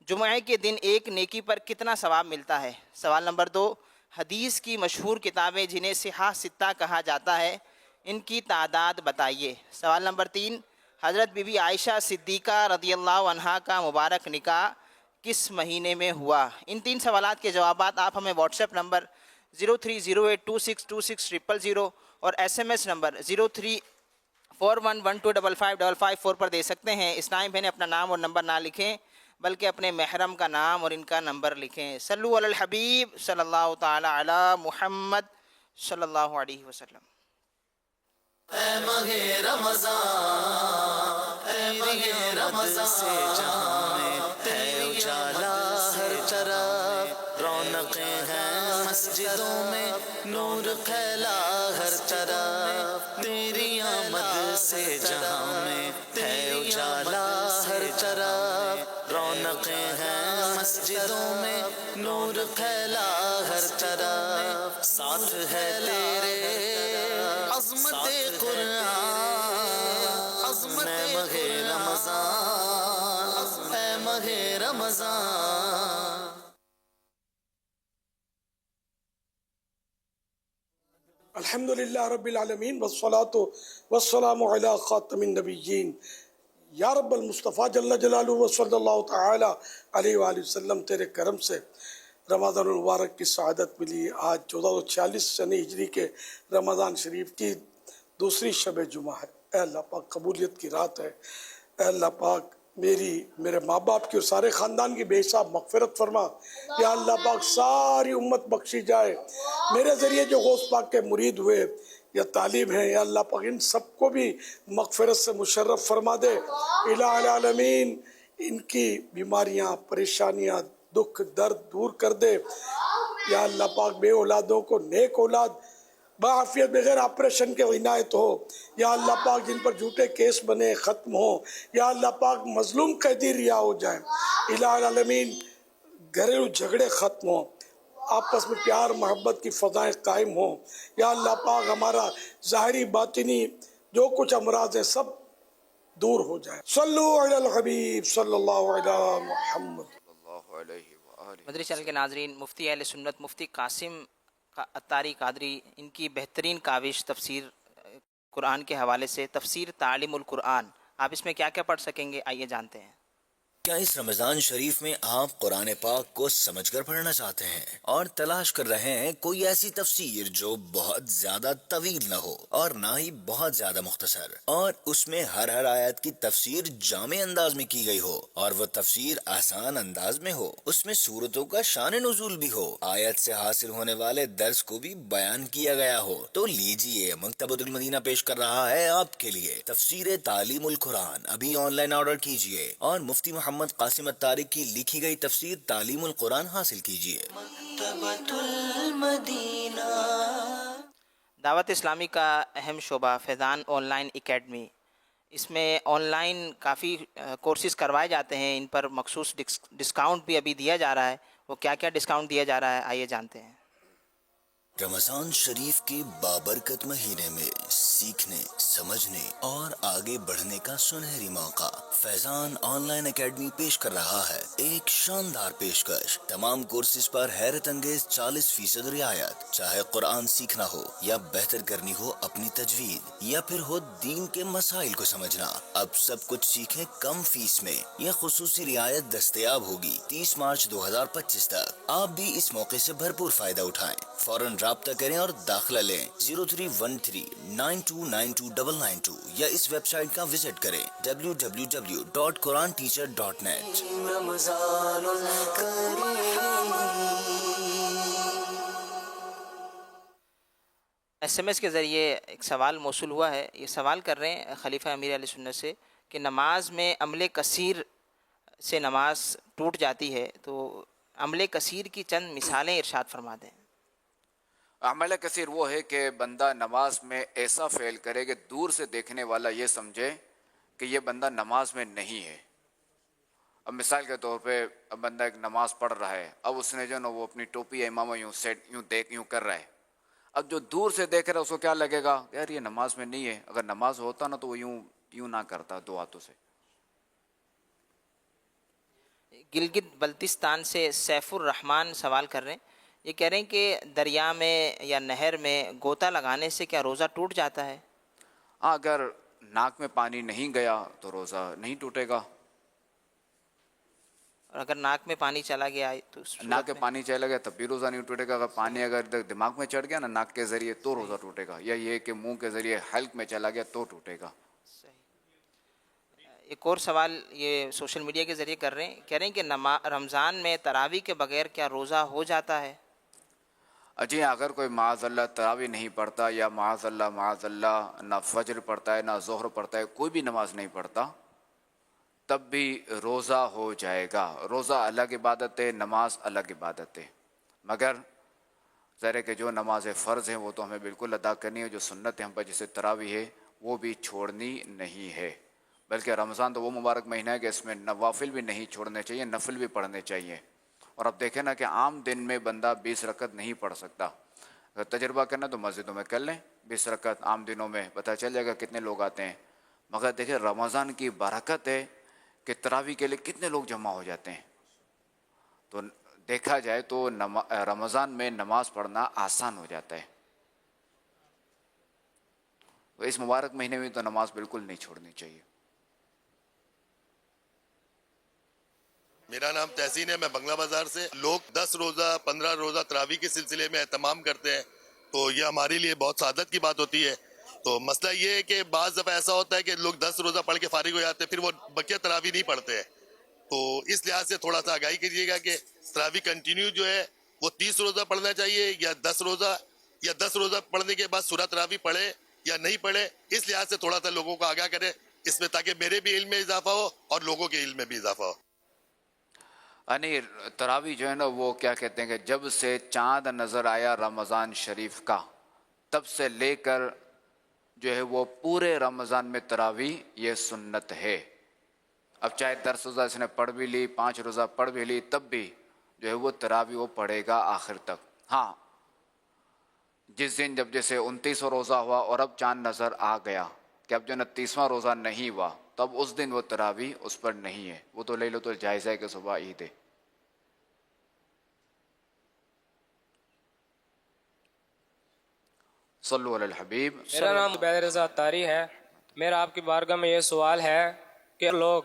D: جمعہ کے دن ایک نیکی پر کتنا ثواب ملتا ہے؟ سوال نمبر 2، حدیث کی مشہور کتابیں جنہیں صحاح ستہ کہا جاتا ہے ان کی تعداد بتائیے. سوال نمبر 3، حضرت بی بی عائشہ صدیقہ رضی اللہ عنہا کا مبارک نکاح کس مہینے میں ہوا؟ ان 3 سوالات کے جوابات آپ ہمیں واٹس ایپ نمبر 0308262600 اور SMS نمبر 0341125555 پر دے سکتے ہیں. اسلامی بہنیں اپنا نام اور نمبر نہ لکھیں بلکہ اپنے محرم کا نام اور ان کا نمبر لکھیں. صلو علی الحبیب صلی اللہ تعالی علی محمد صلی اللہ علیہ وسلم.
B: اے ماہ رمضان، اے ماہ رمضان سے جہاں میں ہے اجالا ہر طرف، رونقیں ہیں مسجدوں میں، نور پھیلا ہر طرف، تیری آمد سے جہاں میں ہے اجالا ہر طرف، رونقیں ہیں مسجدوں میں، نور پھیلا ہر طرف، ساتھ ہے تیرے عظمت قرآن، عظمت ماہ رمضان، اے ماہ رمضان۔
C: الحمد للہ رب العالمین والصلاة والسلام علی خاتم النبیین۔ یا رب المصطفیٰ جل جلالہ و صلی اللہ تعالی علیہ وآلہ وسلم، تیرے کرم سے رمضان المبارک کی سعادت ملی۔ آج 1446 سنہ ہجری کے رمضان شریف کی دوسری شب جمعہ ہے۔ اے اللہ پاک قبولیت کی رات ہے۔ اے اللہ پاک میرے ماں باپ کی اور سارے خاندان کی بے حساب مغفرت فرما۔ یا اللہ پاک ساری امت بخشی جائے۔ میرے ذریعے جو غوث پاک کے مرید ہوئے یا طالب ہیں، یا اللہ پاک ان سب کو بھی مغفرت سے مشرف فرما دے۔ الہ العالمین ان کی بیماریاں، پریشانیاں، دکھ درد دور کر دے۔ یا اللہ پاک بے اولادوں کو نیک اولاد بعافیت بغیر آپریشن کے عنایت ہو۔ یا اللہ پاک جن پر جھوٹے کیس بنے ختم ہو۔ یا اللہ پاک مظلوم قیدی رہا ہو جائیں۔ الہ العالمین گھریلو جھگڑے ختم ہوں، آپس میں پیار محبت کی فضائیں قائم ہوں۔ یا اللہ پاک ہمارا ظاہری باطنی جو کچھ امراض ہیں سب دور ہو جائیں۔ صلو علی الحبیب صلی اللہ علی محمد۔
D: مدری چینل کے ناظرین، مفتی اہل سنت مفتی قاسم عطاری قادری، ان کی بہترین کاوش تفسیر قرآن کے حوالے سے، تفسیر تعلیم القرآن، آپ اس میں کیا کیا پڑھ سکیں گے، آئیے جانتے ہیں۔
L: کیا اس رمضان شریف میں آپ قرآن پاک کو سمجھ کر پڑھنا چاہتے ہیں اور تلاش کر رہے ہیں کوئی ایسی تفسیر جو بہت زیادہ طویل نہ ہو اور نہ ہی بہت زیادہ مختصر، اور اس میں ہر آیت کی تفسیر جامع انداز میں کی گئی ہو اور وہ تفسیر آسان انداز میں ہو، اس میں سورتوں کا شان نزول بھی ہو، آیت سے حاصل ہونے والے درس کو بھی بیان کیا گیا ہو، تو لیجئے مکتبۃ المدینہ پیش کر رہا ہے آپ کے لیے تفسیر تعلیم القرآن۔ ابھی آن لائن آرڈر کیجئے اور مفتی محمد قاسم عطاری کی لکھی گئی تفسیر تعلیم القرآن حاصل کیجئے۔
B: مکتبۃ المدینہ۔
D: دعوت اسلامی کا اہم شعبہ فیضان آن لائن اکیڈمی، اس میں آن لائن کافی کورسز کروائے جاتے ہیں، ان پر مخصوص ڈسکاؤنٹ بھی ابھی دیا جا رہا ہے۔ وہ کیا کیا ڈسکاؤنٹ دیا جا رہا ہے، آئیے جانتے ہیں۔
L: رمضان شریف کے بابرکت مہینے میں سیکھنے، سمجھنے اور آگے بڑھنے کا سنہری موقع فیضان آن لائن اکیڈمی پیش کر رہا ہے۔ ایک شاندار پیشکش، تمام کورسز پر حیرت انگیز 40% رعایت، چاہے قرآن سیکھنا ہو یا بہتر کرنی ہو اپنی تجوید، یا پھر ہو دین کے مسائل کو سمجھنا، اب سب کچھ سیکھیں کم فیس میں۔ یہ خصوصی رعایت دستیاب ہوگی 30 مارچ 2025 تک۔ آپ بھی اس موقع سے بھرپور فائدہ اٹھائیں، فوراً رابطہ کریں اور داخلہ لیں 0313929292 یا اس ویب سائٹ کا وزٹ کریں www.quranteacher.net۔
B: رمضان الکریم۔
D: SMS کے ذریعے ایک سوال موصول ہوا ہے، یہ سوال کر رہے ہیں خلیفہ امیر اہل سنت سے کہ نماز میں عمل کثیر سے نماز ٹوٹ جاتی ہے، تو عمل کثیر کی چند مثالیں ارشاد فرما دیں۔
A: عمل کثیر وہ ہے کہ بندہ نماز میں ایسا فعل کرے کہ دور سے دیکھنے والا یہ سمجھے کہ یہ بندہ نماز میں نہیں ہے۔ اب مثال کے طور پہ اب بندہ ایک نماز پڑھ رہا ہے، اب اس نے جو نا وہ اپنی ٹوپی یا امامہ یوں کر رہا ہے، اب جو دور سے دیکھ رہا ہے اس کو کیا لگے گا، یار یہ نماز میں نہیں ہے۔ اگر نماز ہوتا نا تو وہ یوں نہ کرتا دو ہاتھوں سے۔
D: گلگت بلتستان سے سیف الرحمان سوال کر رہے ہیں، یہ کہہ رہے ہیں کہ دریا میں یا نہر میں غوطہ لگانے سے کیا روزہ ٹوٹ جاتا ہے؟
A: ہاں، اگر ناک میں پانی نہیں گیا تو روزہ نہیں ٹوٹے گا۔
D: اور اگر ناک میں پانی چلا گیا تو
A: ناک میں پانی چلا گیا تب بھی روزہ نہیں ٹوٹے گا۔ اگر پانی دماغ میں چڑھ گیا نا ناک کے ذریعے تو روزہ ٹوٹے گا، یا یہ کہ منہ کے ذریعے حلق میں چلا گیا تو ٹوٹے گا۔
D: ایک اور سوال یہ سوشل میڈیا کے ذریعے کر رہے ہیں، کہہ رہے ہیں کہ رمضان میں تراویح کے بغیر کیا روزہ ہو جاتا ہے؟
A: جی، اگر کوئی معاذ اللہ تراویح نہیں پڑھتا یا معاذ اللہ نہ فجر پڑھتا ہے نہ ظہر پڑھتا ہے، کوئی بھی نماز نہیں پڑھتا، تب بھی روزہ ہو جائے گا۔ روزہ الگ عبادت ہے، نماز الگ عبادت ہے، مگر ظاہر ہے کہ جو نماز فرض ہیں وہ تو ہمیں بالکل ادا کرنی ہے، جو سنت ہے ہم پر جیسے تراویح ہے وہ بھی چھوڑنی نہیں ہے، بلکہ رمضان تو وہ مبارک مہینہ ہے کہ اس میں نوافل بھی نہیں چھوڑنے چاہیے، نفل بھی پڑھنے چاہیے۔ اور اب دیکھیں نا کہ عام دن میں بندہ 20 رکعت نہیں پڑھ سکتا، اگر تجربہ کرنا تو مسجدوں میں کر لیں 20 رکعت، عام دنوں میں پتہ چل جائے گا کتنے لوگ آتے ہیں۔ مگر دیکھیں رمضان کی برکت ہے کہ تراویح کے لیے کتنے لوگ جمع ہو جاتے ہیں، تو دیکھا جائے تو رمضان میں نماز پڑھنا آسان ہو جاتا ہے، تو اس مبارک مہینے میں تو نماز بالکل نہیں چھوڑنی چاہیے۔
M: میرا نام تحسین ہے، میں بنگلہ بازار سے۔ لوگ 10 روزہ 15 روزہ تراویح کے سلسلے میں اہتمام کرتے ہیں، تو یہ ہمارے لیے بہت سعادت کی بات ہوتی ہے۔ تو مسئلہ یہ ہے کہ بعض دفعہ ایسا ہوتا ہے کہ لوگ 10 روزہ پڑھ کے فارغ ہو جاتے ہیں، پھر وہ بقیہ تراویح نہیں پڑھتے ہیں، تو اس لحاظ سے تھوڑا سا آگاہی کیجیے گا کہ تراویح کنٹینیو جو ہے وہ 30 روزہ پڑھنا چاہیے یا 10 روزہ، یا 10 روزہ پڑھنے کے بعد سورہ تراویح پڑھے یا نہیں پڑھے، اس لحاظ سے تھوڑا سا لوگوں کو آگاہ کرے اس میں، تاکہ میرے بھی علم میں اضافہ ہو اور لوگوں کے علم میں بھی اضافہ ہو۔
A: یعنی تراویح جو ہے نا وہ کیا کہتے ہیں کہ جب سے چاند نظر آیا رمضان شریف کا، تب سے لے کر جو ہے وہ پورے رمضان میں تراویح یہ سنت ہے۔ اب چاہے 10 روزہ اس نے پڑھ بھی لی، 5 روزہ پڑھ بھی لی، تب بھی جو ہے وہ تراویح وہ پڑھے گا آخر تک۔ ہاں جس دن جب جیسے 29 روزہ ہوا اور اب چاند نظر آ گیا کہ اب جو 29واں روزہ نہیں ہوا، تب اس دن وہ تراویح اس پر نہیں ہے، وہ تو لے لو تو جائزہ ہے کہ صبح عید ہے۔ صلو علی الحبیب۔
N: میرا نام عبید رضا اتاری ہے۔ میرا آپ کی بارگاہ میں یہ سوال ہے کہ لوگ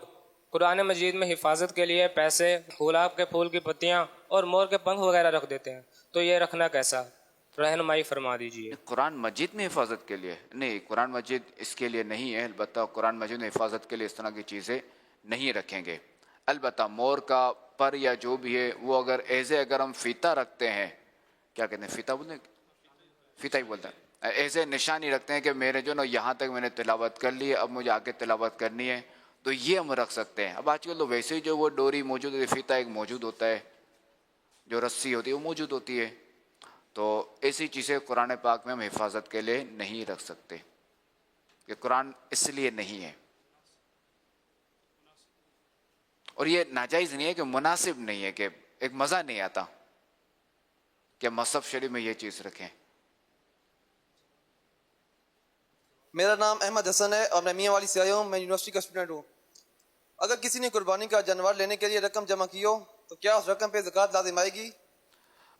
N: قرآن مجید میں حفاظت کے لیے پیسے، گلاب کے پھول کی پتیاں اور مور کے پنکھ وغیرہ رکھ دیتے ہیں، تو یہ رکھنا کیسا؟ رہنمائی فرما دیجیے۔
A: قرآن مجید میں حفاظت کے لیے نہیں، قرآن مجید اس کے لیے نہیں ہے، البتہ قرآن مجید میں حفاظت کے لیے اس طرح کی چیزیں نہیں رکھیں گے۔ البتہ مور کا پر یا جو بھی ہے وہ اگر ہم فیتا رکھتے ہیں، کیا کہتے ہیں فیتا بولتے ہیں، فیتا ہی بولتے ہیں، ایسے نشانی رکھتے ہیں کہ میرے جو نا یہاں تک میں نے تلاوت کر لی ہے، اب مجھے آگے تلاوت کرنی ہے، تو یہ ہم رکھ سکتے ہیں۔ اب آج کل تو ویسے ہی جو وہ ڈوری موجود ہوتی ہے، فیتا ایک موجود ہوتا ہے، جو رسی ہوتی ہے وہ موجود ہوتی ہے، تو ایسی چیزیں قرآن پاک میں ہم حفاظت کے لیے نہیں رکھ سکتے، کہ قرآن اس لیے نہیں ہے، اور یہ ناجائز نہیں ہے کہ مناسب نہیں ہے، کہ ایک مزہ نہیں آتا کہ مصحف شریف میں یہ چیز رکھیں۔
O: میرا نام احمد حسن ہے اور میں میاں والی سے آیا ہوں، میں یونیورسٹی کا اسٹوڈنٹ ہوں۔ اگر کسی نے قربانی کا جانور لینے کے لیے رقم جمع کی ہو تو کیا اس رقم پہ زکوٰۃ لازم آئے گی؟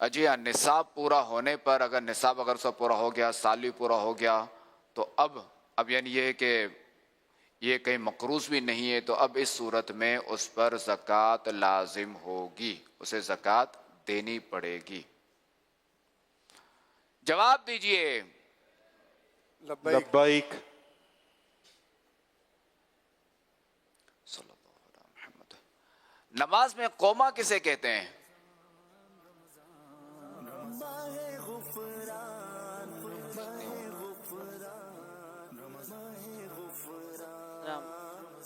A: جی ہاں، نصاب پورا ہونے پر، اگر نصاب اگر سب پورا ہو گیا، سال بھی پورا ہو گیا، تو اب یعنی یہ ہے کہ یہ کہیں مقروض بھی نہیں ہے، تو اب اس صورت میں اس پر زکوٰۃ لازم ہوگی، اسے زکوٰۃ دینی پڑے گی۔ جواب دیجئے۔
P: لبیک۔
A: نماز میں قوما کسے کہتے ہیں؟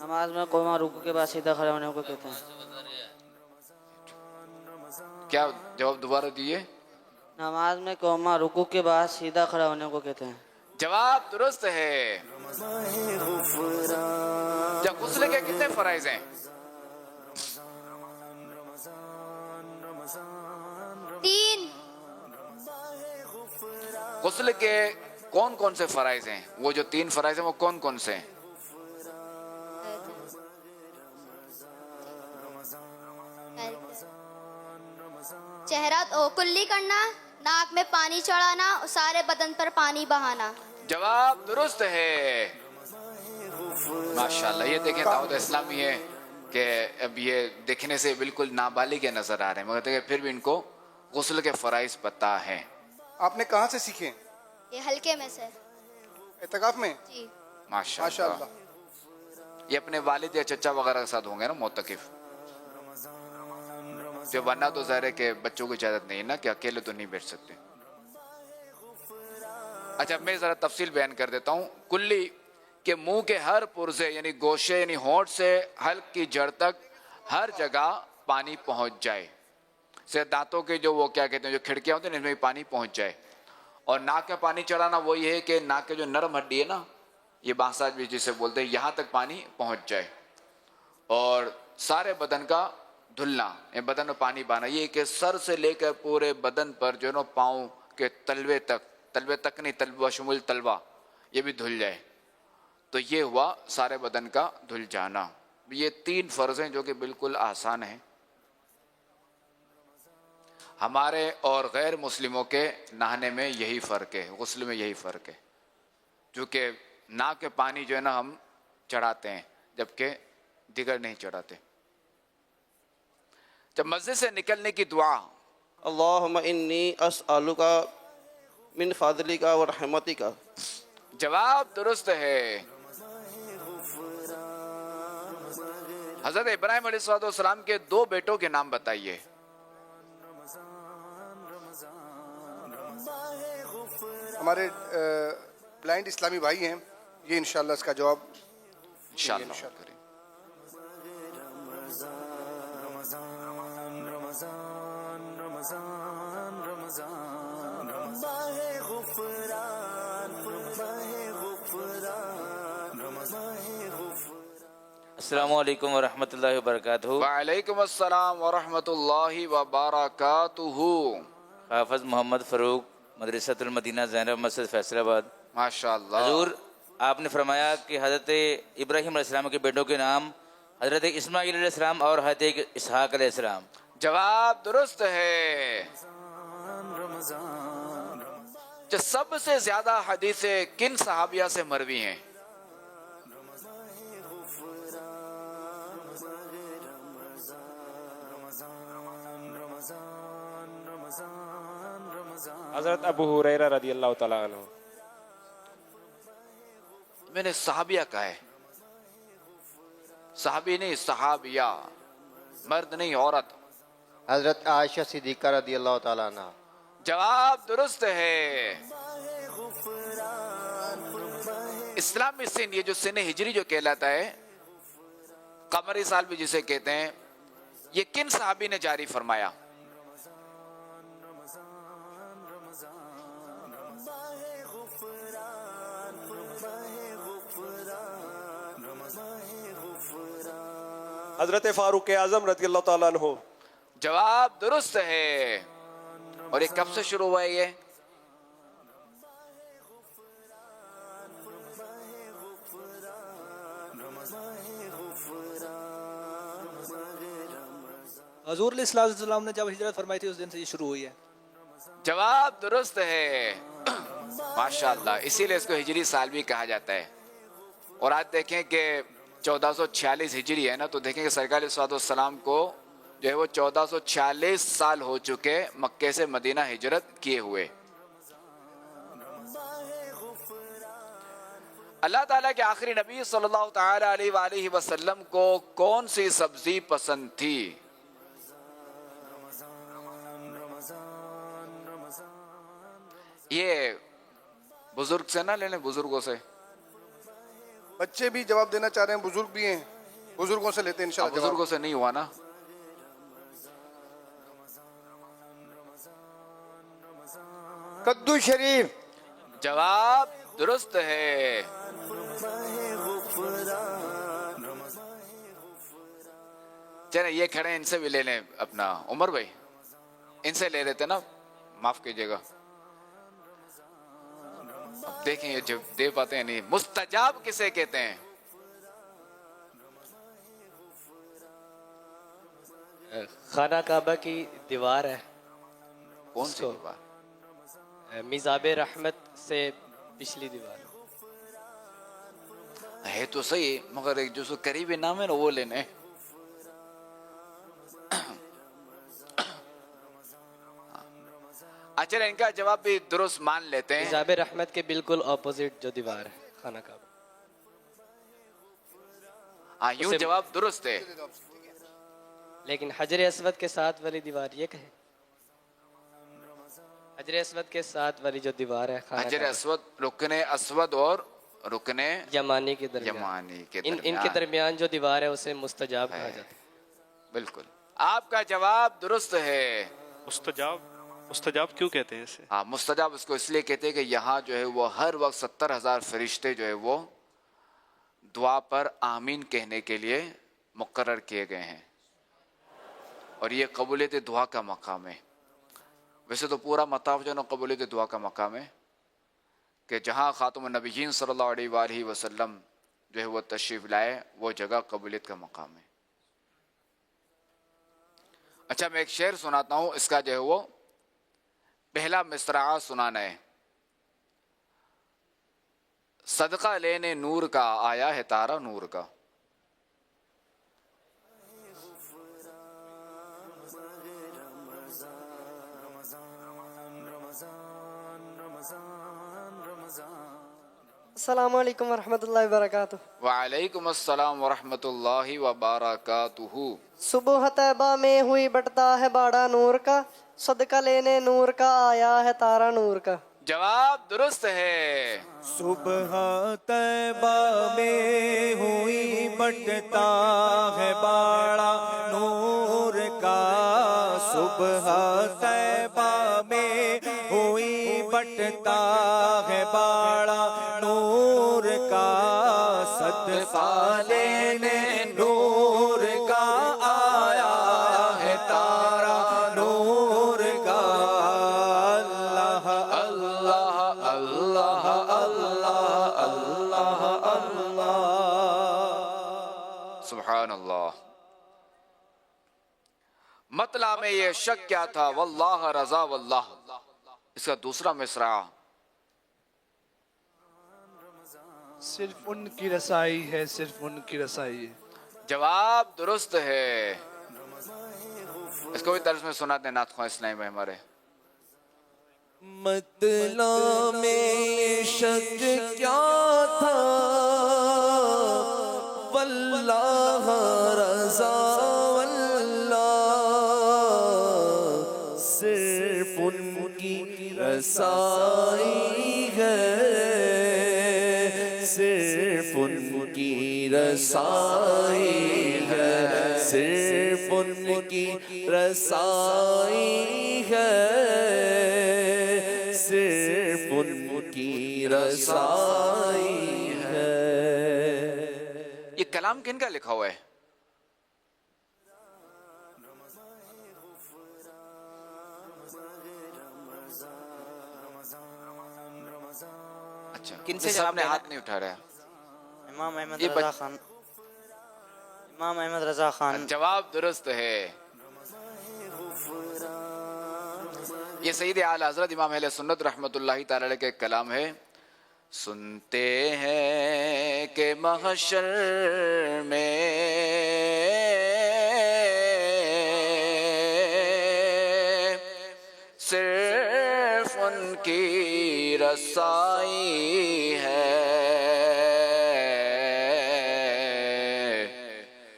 Q: نماز میں قوما رکوع کے بعد سیدھا کھڑے ہونے کو کہتے ہیں۔
A: کیا جواب دوبارہ دیئے؟
Q: نماز میں قوما رکوع کے بعد سیدھا کھڑے ہونے کو کہتے ہیں۔
A: جواب درست ہے۔ غسل کے کتنے فرائض ہیں؟
G: 3۔
A: غسل کے کون کون سے فرائض ہیں؟ وہ جو 3 فرائض ہیں وہ کون کون سے ہیں؟
G: چہرہ کلی کرنا، ناک میں پانی چڑھانا، سارے بدن پر پانی بہانا۔
A: جواب درست ہے۔ ماشاءاللہ، یہ دیکھیں دعوت اسلامی ہے کہ اب یہ دیکھنے سے بالکل نابالغ کے نظر آ رہے ہیں، مگر دیکھیں پھر بھی ان کو غسل کے فرائض پتہ ہیں۔
R: آپ نے کہاں سے سیکھے؟
G: یہ حلقے میں سے۔
R: اعتکاف میں؟
G: جی۔
A: ماشاءاللہ۔ یہ اپنے والد یا چچا وغیرہ کے ساتھ ہوں گے نا معتکف، جو ورنہ تو ظاہر ہے کہ بچوں کو اجازت نہیں ہے نا کہ اکیلے تو نہیں بیٹھ سکتے۔ اچھا میں ذرا تفصیل بیان کر دیتا ہوں۔ کلی کہ منہ کے ہر پرزے یعنی گوشے یعنی ہونٹ سے حلق کی جڑ تک ہر جگہ پانی پہنچ جائے، سے دانتوں کے جو وہ کیا کہتے ہیں جو کھڑکیاں ہوتی ہیں ان میں بھی پانی پہنچ جائے، اور ناک میں پانی چڑھانا وہی ہے کہ ناک کے جو نرم ہڈی ہے نا یہ باساج بھی جسے بولتے ہیں، یہاں تک پانی پہنچ جائے، اور سارے بدن کا دھلنا، بدن میں پانی بہنا، یہ کہ سر سے لے کر پورے بدن پر جو ہے نا پاؤں کے تلوے تک نہیں، تلوہ شمول تلوہ یہ بھی دھل جائے، تو یہ ہوا سارے بدن کا دھل جانا۔ یہ 3 فرض ہیں جو کہ بالکل آسان ہیں۔ ہمارے اور غیر مسلموں کے نہانے میں یہی فرق ہے، غسل میں یہی فرق ہے، چونکہ ناک کے پانی جو ہے نا ہم چڑھاتے ہیں جبکہ دیگر نہیں چڑھاتے۔ جب مسجد سے نکلنے کی دعا،
Q: اللہم انی اسألک من فضلک و رحمتک،
A: جواب درست ہے۔ حضرت ابراہیم علیہ السلام کے 2 بیٹوں کے نام بتائیے۔
R: ہمارے بلائنڈ اسلامی بھائی ہیں، یہ انشاءاللہ اس کا جواب
A: انشاءاللہ کریں۔
P: السلام علیکم ورحمۃ اللہ وبرکاتہ۔
A: وعلیکم السلام ورحمۃ اللہ وبرکاتہ۔
P: حافظ محمد فاروق، مدرسۃ المدینہ زینب مسجد فیصل آباد۔
A: ماشاءاللہ۔
P: حضور، آپ نے فرمایا کہ حضرت ابراہیم علیہ السلام کے بیٹوں کے نام حضرت اسماعیل علیہ السلام اور حضرت اسحاق علیہ السلام۔
A: جواب درست ہے۔ جو سب سے زیادہ حدیثیں کن صحابیہ سے مروی ہیں؟
N: حضرت ابو ہریرہ رضی اللہ تعالیٰ عنہ۔
A: میں نے صحابیہ کہا ہے، صحابی نہیں، صحابیہ، مرد نہیں عورت۔
S: حضرت عائشہ صدیقہ رضی اللہ تعالیٰ عنہ۔
A: جواب درست ہے۔ اسلامی سن، یہ جو سن ہجری جو کہلاتا ہے، قمری سال بھی جسے کہتے ہیں، یہ کن صحابی نے جاری فرمایا؟
T: حضرت فاروق اعظم رضی اللہ تعالیٰ عنہ۔
A: جواب درست ہے۔ اور یہ کب سے شروع ہوا ہے؟ یہ
U: حضور علیہ السلام نے جب ہجرت فرمائی تھی اس دن سے یہ شروع ہوئی ہے۔
A: جواب درست ہے۔ ماشاءاللہ، اسی لیے اس کو ہجری سال بھی کہا جاتا ہے۔ اور آج دیکھیں کہ 1446 ہجری ہے نا، تو دیکھیں کہ سرکار علیہ السلام کو جو ہے وہ 1446 سال ہو چکے مکے سے مدینہ ہجرت کیے ہوئے۔ اللہ تعالیٰ کے آخری نبی صلی اللہ تعالیٰ علیہ وآلہ وسلم کو کون سی سبزی پسند تھی؟ یہ بزرگ سے نہ لے لیں، بزرگوں سے۔
R: بچے بھی جواب دینا چاہ رہے ہیں، بزرگ بھی ہیں، بزرگوں سے لیتے ہیں انشاءاللہ جواب۔
A: بزرگوں سے نہیں ہوا نا۔
S: کدو شریف۔
A: جواب درست ہے۔ چلیں یہ کھڑے ہیں، ان سے بھی لے لیں اپنا عمر بھائی، ان سے لے لیتے نا، معاف کیجیے گا۔ اب دیکھیں یہ جب دے پاتے ہیں نہیں۔ مستجاب کسے کہتے ہیں؟
V: خانہ کعبہ کی دیوار ہے۔
A: کون سی دیوار؟
V: میزاب رحمت سے پچھلی دیوار
A: ہے تو صحیح، مگر ایک جو سو قریبی نام ہے نا وہ لینے۔ اچھا ان کا جواب بھی درست مان لیتے ہیں۔
V: میزاب رحمت کے بالکل اپوزٹ جو دیوار ہے خانہ کعبہ۔
A: ہاں یوں جواب درست ہے،
V: لیکن حجر اسود کے ساتھ والی دیوار یہ کہے، حجر اسود کے ساتھ والی جو دیوار ہے خانہ
A: حجر
V: کعبہ،
A: اسود، رکن اسود اور رکن
V: یمانی کے درمیان،
A: یمانی کے
V: ان
A: درمیان
V: کے درمیان جو دیوار ہے اسے مستجاب کہا جاتا ہے۔
A: بالکل آپ کا جواب درست ہے۔
W: مستجاب کیوں کہتے ہیں اسے؟
A: ہاں مستجاب اس کو اس لیے کہتے ہیں کہ یہاں جو ہے وہ ہر وقت 70,000 فرشتے جو ہے وہ دعا پر آمین کہنے کے لیے مقرر کیے گئے ہیں، اور یہ قبولیت دعا کا مقام ہے۔ ویسے تو پورا مطاف جو ہے نا قبولیت دعا کا مقام ہے، کہ جہاں خاتم النبیین صلی اللہ علیہ وآلہ وسلم جو ہے وہ تشریف لائے، وہ جگہ قبولیت کا مقام ہے۔ اچھا، میں ایک شعر سناتا ہوں، اس کا جو ہے وہ پہلا مصرعہ سنانا ہے۔ صدقہ لینے نور کا آیا ہے تارا نور کا،
V: السلام علیکم ورحمۃ اللہ وبرکاتہ۔
A: وعلیکم السلام ورحمۃ اللہ وبرکاتہ۔
V: صبح طیبہ میں ہوئی بٹتا ہے باڑا نور کا، صدقہ لینے نور کا آیا ہے تارا نور کا۔
A: جواب درست ہے۔
E: صبح طیبہ میں ہوئی بٹتا ہے باڑا نور کا، صبح طیبہ میں ہوئی بٹتا ہے باڑا نور کا، صدقہ لینے نور کا آیا ہے تارا نور کا۔ اللہ اللہ اللہ اللہ اللہ اللہ،
A: سبحان اللہ۔ مطلع میں یہ شک کیا تھا، واللہ رضا واللہ۔ اس کا دوسرا مصرعہ
I: صرف ان کی رسائی ہے، صرف ان کی رسائی ہے۔
A: جواب درست ہے۔ اس کو بھی طرز میں سناتے ہیں نعت خواہ اسلامی میں ہمارے۔
E: مطلع میں شک کیا تھا، واللہ رضا واللہ، صرف ان کی رسائی ہے، صرف ان کی رسائی ہے، صرف ان کی رسائی ہے، صرف ان کی رسائی ہے۔
A: یہ کلام کن کا لکھا ہوا ہے؟ اچھا،
D: کن سے
A: سب
D: جواب
A: نے
D: لینا
A: ہاتھ نہیں اٹھا رہا۔
Q: امام احمد
A: یہ
Q: رضا خان، امام احمد رضا خان۔
A: جواب درست ہے۔ یہ سید اعلی حضرت امام اہل سنت رحمۃ اللہ تعالی علیہ کے کلام ہے۔ سنتے ہیں کہ محشر میں صرف ان کی رسائی ہے،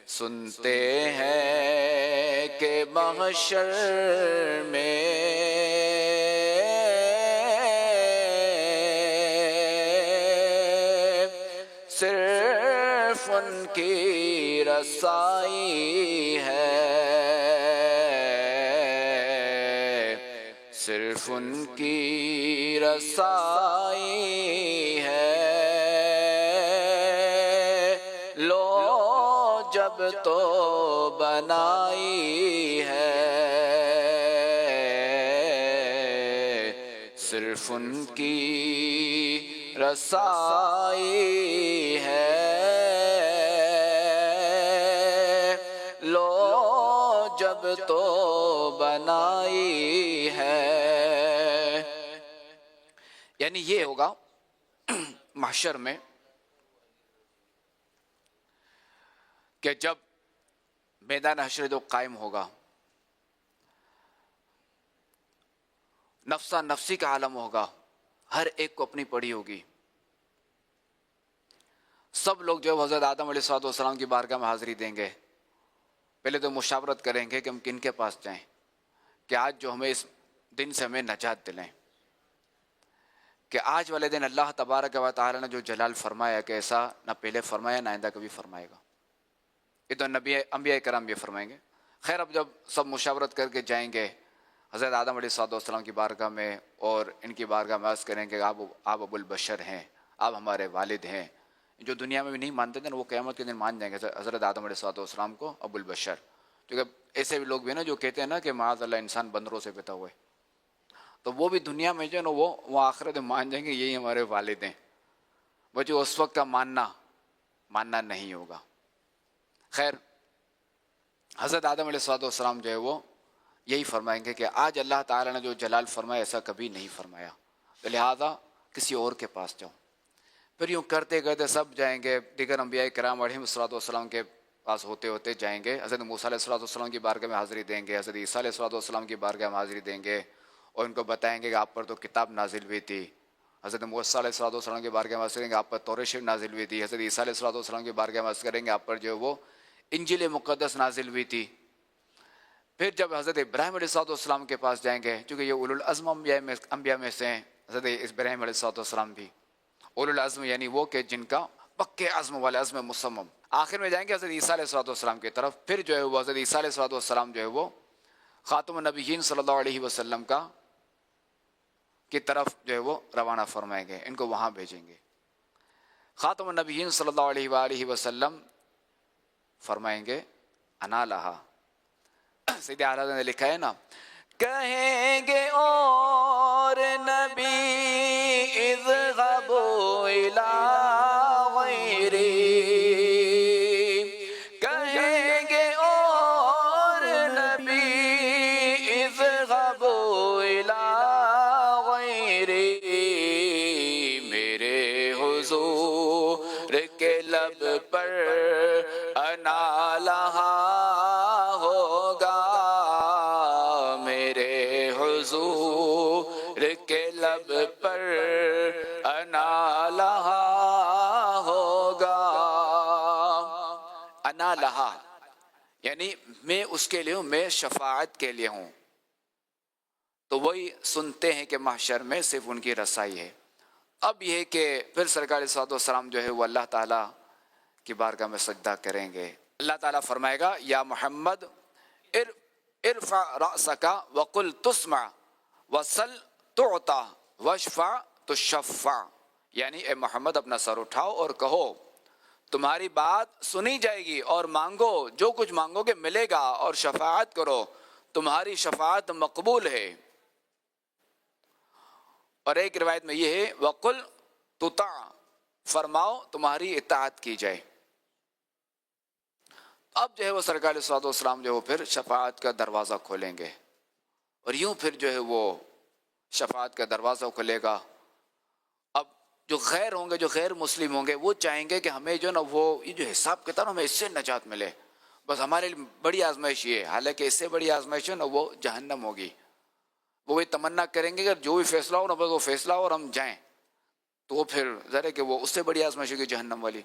A: سنتے ہیں کہ محشر میں صرف ان کی رسائی ہے، صرف ان کی رسائی ہے، لو جب تو بنائی ہے، صرف ان کی رسائی ہے، لو جب تو بنائی ہے۔ یعنی یہ ہوگا محشر میں کہ جب میدان حشر جو قائم ہوگا، نفسا نفسی کا عالم ہوگا، ہر ایک کو اپنی پڑی ہوگی، سب لوگ جو حضرت آدم علیہ السلام کی بارگاہ میں حاضری دیں گے۔ پہلے تو مشاورت کریں گے کہ ہم کن کے پاس جائیں کہ آج جو ہمیں اس دن سے ہمیں نجات دلیں، کہ آج والے دن اللہ تبارک و تعالی نے جو جلال فرمایا کہ ایسا نہ پہلے فرمایا نہ آئندہ کبھی فرمائے گا۔ یہ تو نبی انبیاء کرام یہ فرمائیں گے۔ خیر، اب جب سب مشاورت کر کے جائیں گے حضرت آدم علیہ السلام کی بارگاہ میں اور ان کی بارگاہ میں عرض کریں کہ آپ ابو البشر ہیں، آپ ہمارے والد ہیں، جو دنیا میں بھی نہیں مانتے تھے نا وہ قیامت کے دن مان جائیں گے حضرت آدم علیہ السلام کو ابو البشر. کیونکہ ایسے بھی لوگ بھی نا جو کہتے ہیں نا کہ معاذ اللہ انسان بندروں سے پیدا ہوئے, تو وہ بھی دنیا میں جو ہے نا وہ آخرت میں مان جائیں گے یہی ہمارے والد ہیں. وہ جو اس وقت کا ماننا نہیں ہوگا. خیر, حضرت آدم علیہ السلام جو ہے وہ یہی فرمائیں گے کہ آج اللہ تعالیٰ نے جو جلال فرمایا ایسا کبھی نہیں فرمایا, تو لہٰذا کسی اور کے پاس جاؤ. پھر یوں کرتے کرتے سب جائیں گے, دیگر انبیاء کرام علیہم السلام کے پاس ہوتے ہوتے جائیں گے. حضرت موسیٰ علیہ السلام کی بارگاہ میں حاضری دیں گے, حضرت عیسیٰ علیہ السلام کی بارگاہ میں حاضری دیں گے, اور ان کو بتائیں گے کہ آپ پر تو کتاب نازل ہوئی تھی. حضرت موسیٰ علیہ السلام کی بارگاہ میں عرض کریں گے آپ پر تورات شریف نازل ہوئی تھی. حضرت عیسیٰ علیہ السلام کی بارگاہ میں عرض کریں گے آپ پر جو ہے وہ انجیل مقدس نازل ہوئی تھی. پھر جب حضرت ابراہیم علیہ السلام کے پاس جائیں گے, چونکہ یہ اولو العزم انبیاء میں سے ہیں, حضرت ابراہیم علیہ السلام بھی اولو العزم یعنی وہ کہ جن کا پکے عزم والے عزم مصمم. آخر میں جائیں گے حضرت عیسیٰ علیہ السلام کی طرف. پھر جو ہے وہ حضرت عیسیٰ علیہ السلام جو ہے وہ خاتم النبیین صلی اللہ علیہ وسلم کی طرف جو ہے وہ روانہ فرمائیں گے, ان کو وہاں بھیجیں گے. خاتم النبیین صلی اللہ علیہ وآلہ وسلم فرمائیں گے انا لہا. سیدی اعلیٰ نے لکھا ہے نا, کہیں گے اور نبی اذهبوا الی غیری, کہیں گے اور نبی اذهبوا الی غیری, میرے حضور کے لب پر انا لہا ہوگا, میرے حضور کے لب پر انا لہا ہوگا. انا لہا یعنی میں اس کے لیے ہوں, میں شفاعت کے لیے ہوں. تو وہی سنتے ہیں کہ محشر میں صرف ان کی رسائی ہے. اب یہ کہ پھر سرکار صلی اللہ علیہ وسلم جو ہے وہ اللہ تعالیٰ کی بارگاہ میں سجدہ کریں گے. اللہ تعالیٰ فرمائے گا یا محمد ارفع رأسک وقل تسمع وسل تعطى واشفع تشفع, یعنی اے محمد اپنا سر اٹھاؤ اور کہو تمہاری بات سنی جائے گی, اور مانگو جو کچھ مانگو گے ملے گا, اور شفاعت کرو تمہاری شفاعت مقبول ہے. اور ایک روایت میں یہ ہے وقل تطع, فرماؤ تمہاری اطاعت کی جائے. اب جو ہے وہ سرکار صلی اللہ علیہ وسلم جو ہے پھر شفاعت کا دروازہ کھولیں گے, اور یوں پھر جو ہے وہ شفاعت کا دروازہ کھلے گا. اب جو غیر ہوں گے, جو غیر مسلم ہوں گے, وہ چاہیں گے کہ ہمیں جو نا وہ یہ جو حساب کتاب ہمیں اس سے نجات ملے, بس ہمارے لیے بڑی آزمائش یہ ہے. حالانکہ اس سے بڑی آزمائش ہے نا وہ جہنم ہوگی. وہ تمنا کریں گے کہ جو بھی فیصلہ ہو نا بس وہ فیصلہ ہو اور ہم جائیں, تو وہ پھر ذرا کہ وہ اس سے بڑی آزمائش ہوگی جہنم والی.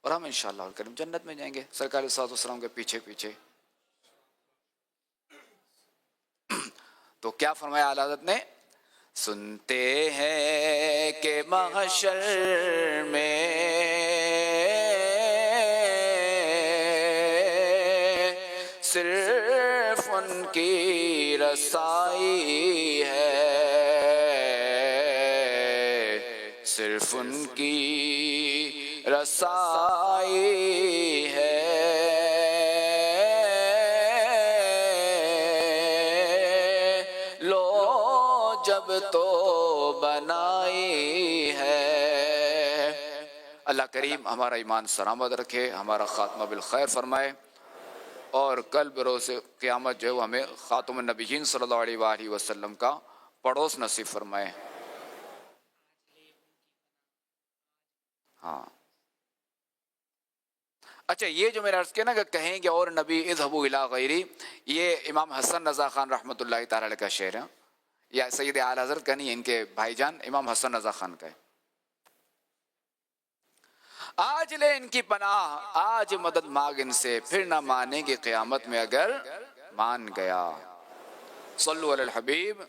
A: اور ہم انشاءاللہ الکریم جنت میں جائیں گے سرکار صلی اللہ علیہ وسلم کے پیچھے پیچھے. تو کیا فرمایا اعلیٰ حضرت نے, سنتے ہیں کہ محشر میں صرف ان کی رسائی ہے, صرف ان کی رسائی ہے, لو جب تو بنائی ہے. اللہ کریم ہمارا ایمان سلامت رکھے, ہمارا خاتمہ بالخیر فرمائے, اور کل بروز قیامت جو ہے وہ ہمیں خاتم النبیین صلی اللہ علیہ وآلہ وسلم کا پڑوس نصیب فرمائے. ہاں اچھا, یہ جو میں نے عرض کیا نا کہ کہیں گے اور نبی اذهبوا الی غیری, یہ امام حسن رضا خان رحمۃ اللہ تعالی علیہ کا شعر ہے, یا سید اعلیٰ حضرت کا نہیں, ان کے بھائی جان امام حسن رضا خان کا ہے. آج لے ان کی پناہ, آج مدد مانگ ان سے, پھر نہ مانیں گے قیامت میں اگر مان گیا. صلو علی الحبیب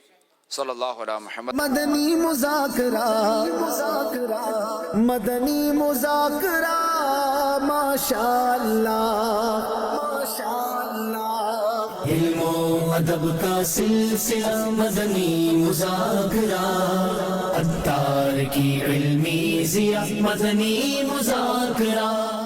A: صلی اللہ علیہ محمد.
E: مدنی مذاکرہ, مدنی مذاکرہ, ماشاء اللہ, ماشاء اللہ. علم و ادب کا سلسلہ مدنی مذاکرہ, عطار کی علمی تیزیہ مدنی مذاکرہ